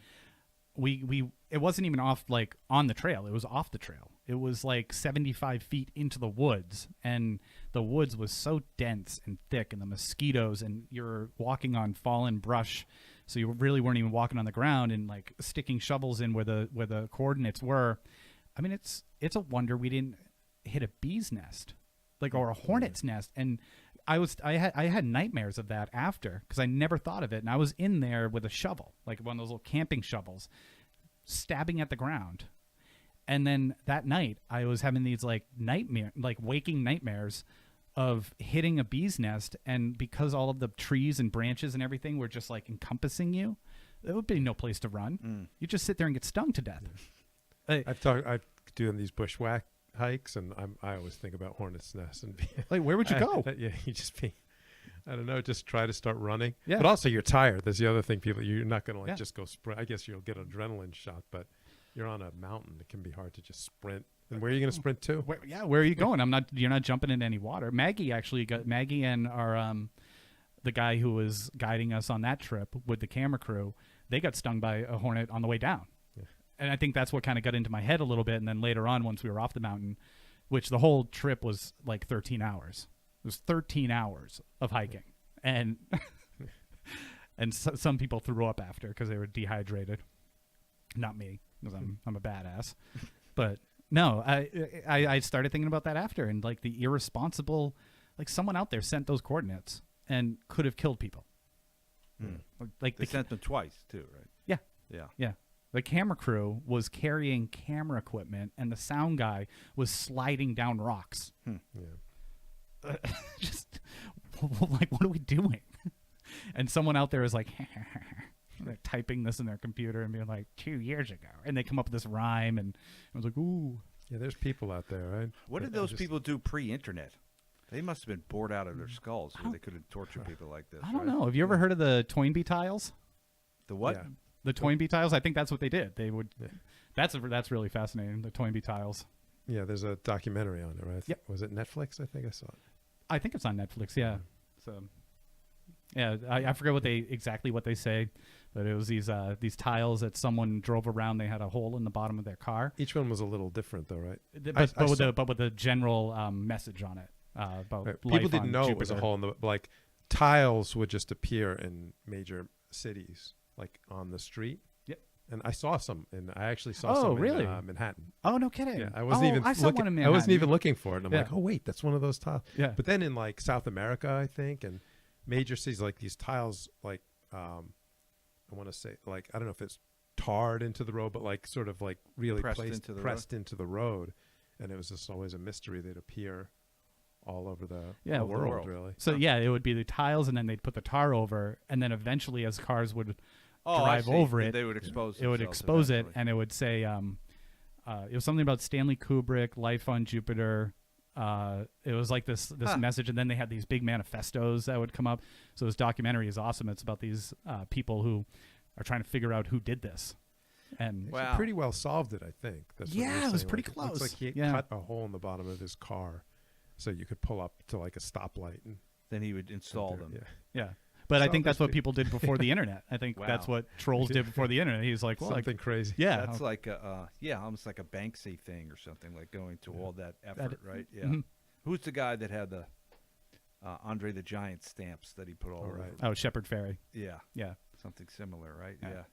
it wasn't even on the trail. It was off the trail. It was like 75 feet into the woods, and the woods was so dense and thick, and the mosquitoes, and you're walking on fallen brush. So you really weren't even walking on the ground, and like sticking shovels in where the coordinates were. I mean, it's a wonder we didn't hit a bee's nest, or a hornet's nest. And I had nightmares of that after, because I never thought of it. And I was in there with a shovel, like one of those little camping shovels, stabbing at the ground. And then that night I was having these waking nightmares of hitting a bee's nest, and because all of the trees and branches and everything were just like encompassing you, there would be no place to run. You just sit there and get stung to death. I've doing these bushwhack hikes, and I always think about hornet's nest and like, where would you go? Yeah, you just be, I don't know, just try to start running. Yeah. But also you're tired. That's the other thing. You're not going to just go sprint. I guess you'll get an adrenaline shot, but you're on a mountain. It can be hard to just sprint. And where are you going to sprint to? Where are you going? You're not jumping in any water. Maggie and our the guy who was guiding us on that trip with the camera crew, they got stung by a hornet on the way down. Yeah. And I think that's what kind of got into my head a little bit. And then later on, once we were off the mountain, which the whole trip was like 13 hours. It was 13 hours of hiking. And some people threw up after because they were dehydrated. Not me, because I'm a badass. But no, I started thinking about that after, and like the irresponsible, like someone out there sent those coordinates and could have killed people. Like they sent them twice too, right? Yeah. The camera crew was carrying camera equipment, and the sound guy was sliding down rocks. Just like, what are we doing? And someone out there is like, they're typing this in their computer and being like, 2 years ago, and they come up with this rhyme, and I was like, ooh. Yeah, there's people out there, right? What did those people do pre-internet? They must have been bored out of their skulls where they could have tortured people like this. I don't know. Have you ever heard of the Toynbee Tiles? The what? Yeah. The Toynbee Tiles? I think that's what they did. They would. Yeah. That's really fascinating. The Toynbee Tiles. Yeah, there's a documentary on it, right? Yep. Was it Netflix? I think I saw it. I think it's on Netflix. Yeah. So, yeah, I forget exactly what they say, but it was these tiles that someone drove around. They had a hole in the bottom of their car. Each one was a little different, though, right? But with the general message on it. About people didn't know Jupiter. It was a hole in the tiles would just appear in major cities, like on the street. Yep. And I saw some, and I actually saw Oh, some really? in Manhattan. Oh, no kidding. Yeah, I wasn't even I saw looking. one in I wasn't Manhattan. even looking for it. And I'm Yeah. like, oh wait, that's one of those tiles. Yeah. But then in like South America, I think, and major cities, like these tiles, like I want to say, like, I don't know if it's tarred into the road, but like sort of like really Pressed placed, into the pressed into the road, and it was just always a mystery. They'd appear all over the Yeah, world, really. So yeah, it would be the tiles, and then they'd put the tar over, and then eventually, as cars would I drive see. over it, They would expose it would themselves expose it, eventually. and it would say it was something about Stanley Kubrick, life on Jupiter. It was like this message, and then they had these big manifestos that would come up. So this documentary is awesome. It's about these people who are trying to figure out who did this. And Wow. He pretty well solved it, I think. That's what Yeah, you're it was saying. pretty Like, it looks close. like he Yeah. cut a hole in the bottom of his car, so you could pull up to like a stoplight and Then he would install them. Yeah. yeah, but I So think that's those what people did before the internet. I think that's Wow. what trolls did before the internet. He's like, well, Something crazy. yeah, That's like almost like a Banksy thing or something, like going to all that effort, right? Yeah. Mhm. Who's the guy that had the Andre the Giant stamps that he put all over? right. Oh, Shepherd Ferry. Yeah, Yeah. something similar, right? Yeah. Yeah.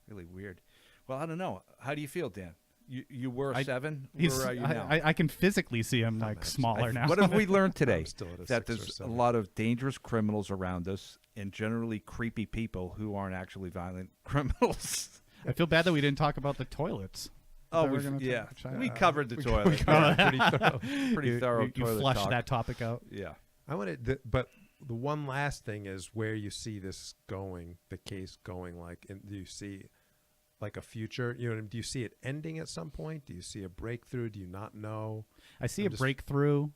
Really weird. Well, I don't know. How do you feel, Dan? You were I- 7. He's, Where are you now? I can physically see him like man. smaller now. What have we learned today? I'm still at a That 6 or there's a 7. lot of dangerous criminals around us, and generally creepy people who aren't actually violent criminals. I feel bad that we didn't talk about the toilets. Oh, We're gonna yeah. try- We covered the toilet. We covered it pretty thorough. Pretty thorough You toilet flushed talk. that topic out. Yeah. I want to, but the one last thing is where you see this going, the case going. Like, do you see like a future? You know, do you see it ending at some point? Do you see a breakthrough? Do you not know? I see I'm a just- breakthrough.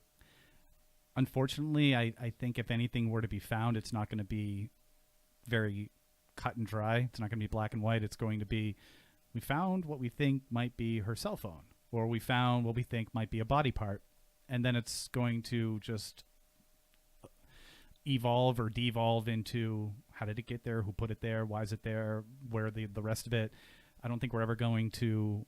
Unfortunately, I think if anything were to be found, it's not going to be very cut and dry. It's not going to be black and white. It's going to be, we found what we think might be her cell phone, or we found what we think might be a body part. And then it's going to just evolve or devolve into how did it get there, who put it there, why is it there, where the rest of it. I don't think we're ever going to,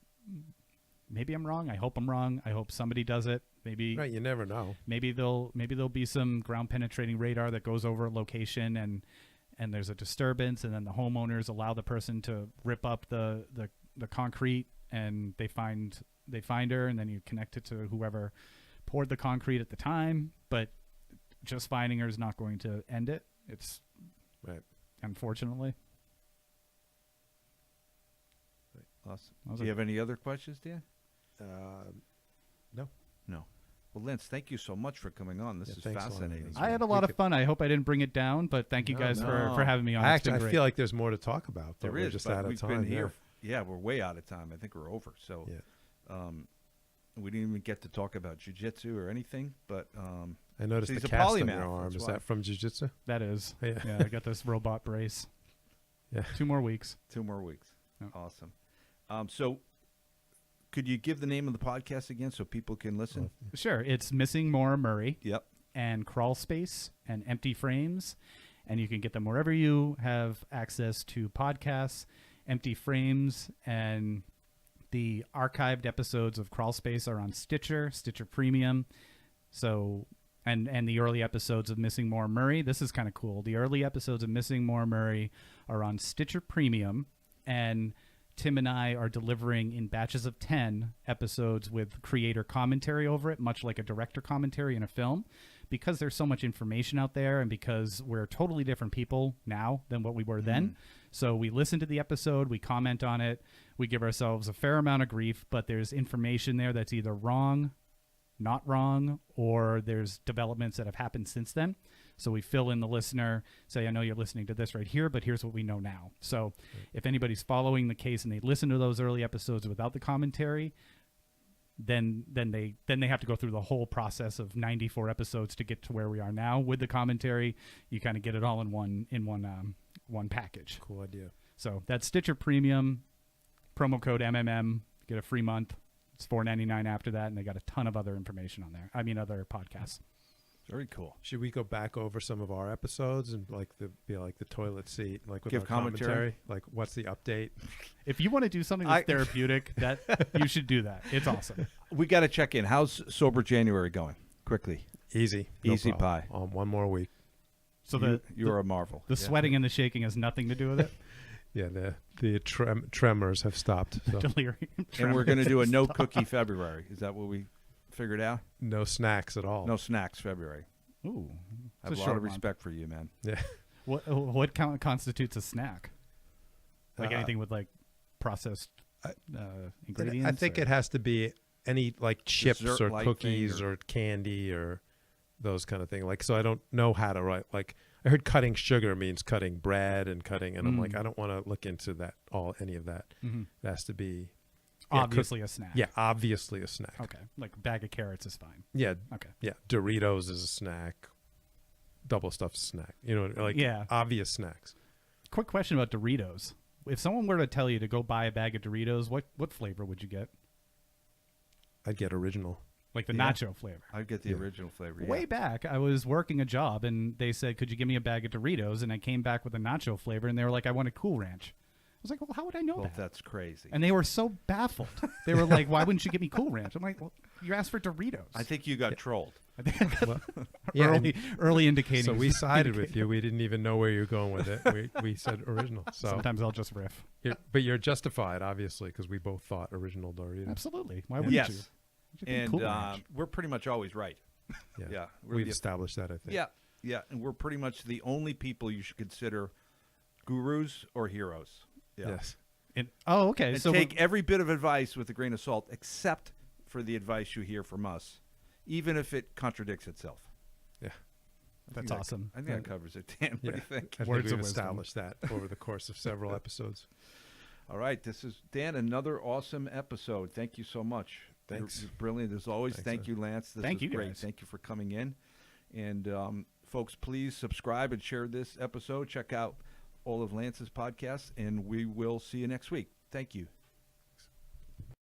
maybe I'm wrong, I hope I'm wrong, I hope somebody does it. Maybe Right, you never know. maybe there'll be some ground penetrating radar that goes over a location and there's a disturbance, and then the homeowners allow the person to rip up the concrete, and they find her, and then you connect it to whoever poured the concrete at the time. But just finding her is not going to end it. It's Right. unfortunately. Awesome. That was Do you have any other questions, Dan? No. No. Well, Lance, thank you so much for coming on. This Yeah, is thanks a lot, fascinating. Lance. I had a lot of fun. I hope I didn't bring it down, but thank you No, guys no. for having me on. I It's been actually, I great. feel like there's more to talk about, but There we're is, just but out of we've time. been here. Yeah, we're way out of time. I think we're over. So we didn't even get to talk about jiu-jitsu or anything, but I noticed He's the a cast on polymath, your arm. that's Is why. that from jiu-jitsu? That is. Yeah. Yeah, I got this robot brace. Yeah. 2 more weeks. 2 more weeks. Yeah. Awesome. So could you give the name of the podcast again so people can listen? Sure. It's Missing Maura Murray Yep. and Crawlspace and Empty Frames. And you can get them wherever you have access to podcasts. Empty Frames and the archived episodes of Crawlspace are on Stitcher Premium. So, and the early episodes of Missing Maura Murray. This is kind of cool. The early episodes of Missing Maura Murray are on Stitcher Premium, and Tim and I are delivering in batches of 10 episodes with creator commentary over it, much like a director commentary in a film, because there's so much information out there, and because we're totally different people now than what we were then. So we listen to the episode, we comment on it, we give ourselves a fair amount of grief, but there's information there that's either wrong, not wrong, or there's developments that have happened since then. So we fill in the listener, say, I know you're listening to this right here, but here's what we know now. So if anybody's following the case and they listen to those early episodes without the commentary, then they have to go through the whole process of 94 episodes to get to where we are now. With the commentary, you kind of get it all in one package. Cool idea. So that's Stitcher Premium, promo code MMM, get a free month. It's $4.99 after that, and they got a ton of other information on there. I mean, other podcasts. Very cool. Should we go back over some of our episodes and be like the toilet seat, like with Give our commentary? Like, what's the update? If you want to do something that's therapeutic, that you should do that. It's awesome. We got to check in. How's Sober January going? Quickly. Easy. Easy problem. pie. One more week. So you're a marvel. the sweating and the shaking has nothing to do with it. Yeah, the tremors have stopped. So. Delirium. And we're going to do a no cookie February. Is that what we figured out? No snacks at all. No snacks February. Ooh, I have a lot of respect for you, man. Yeah. What constitutes a snack? Like anything with like processed ingredients? I think it has to be any like chips or Dessert-like cookies thing or candy or those kind of thing. Like, so I don't know how to write. Like, I heard cutting sugar means cutting bread and cutting, and I'm like, I don't want to look into that any of that. Mm-hmm. It has to be obviously a snack. Yeah, obviously a snack. Okay, like a bag of carrots is fine. Yeah. Okay. Yeah, Doritos is a snack. Double stuffed snack. You know, like obvious snacks. Quick question about Doritos. If someone were to tell you to go buy a bag of Doritos, what flavor would you get? I'd get original. Like the nacho flavor. I'd get the original flavor. Yeah. Way back, I was working a job, and they said, could you give me a bag of Doritos? And I came back with a nacho flavor, and they were like, I want a Cool Ranch. I was like, well, how would I know that? That's crazy. And they were so baffled. They were like, why wouldn't you give me Cool Ranch? I'm like, well, you asked for Doritos. I think you got trolled. I think I got early indicating. So we sided with you. We didn't even know where you were going with it. We said original. So sometimes I'll just riff. But you're justified, obviously, because we both thought original Doritos. Absolutely. Why wouldn't you? And Cool Ranch. we're pretty much always right. Yeah. We've established that, I think. Yeah. Yeah. And we're pretty much the only people you should consider gurus or heroes. Yeah. Yes. Okay. And so take every bit of advice with a grain of salt, except for the advice you hear from us, even if it contradicts itself. Yeah. That's awesome. I think that covers it. Dan, what do you think? I think Words we've of wisdom. established that over the course of several episodes. All right. This is, Dan, another awesome episode. Thank you so much. Thanks. You're brilliant as always. Thank you, Lance. This Thank was you, great. guys. Thank you for coming in. And folks, please subscribe and share this episode. Check out all of Lance's podcasts, and we will see you next week. Thank you.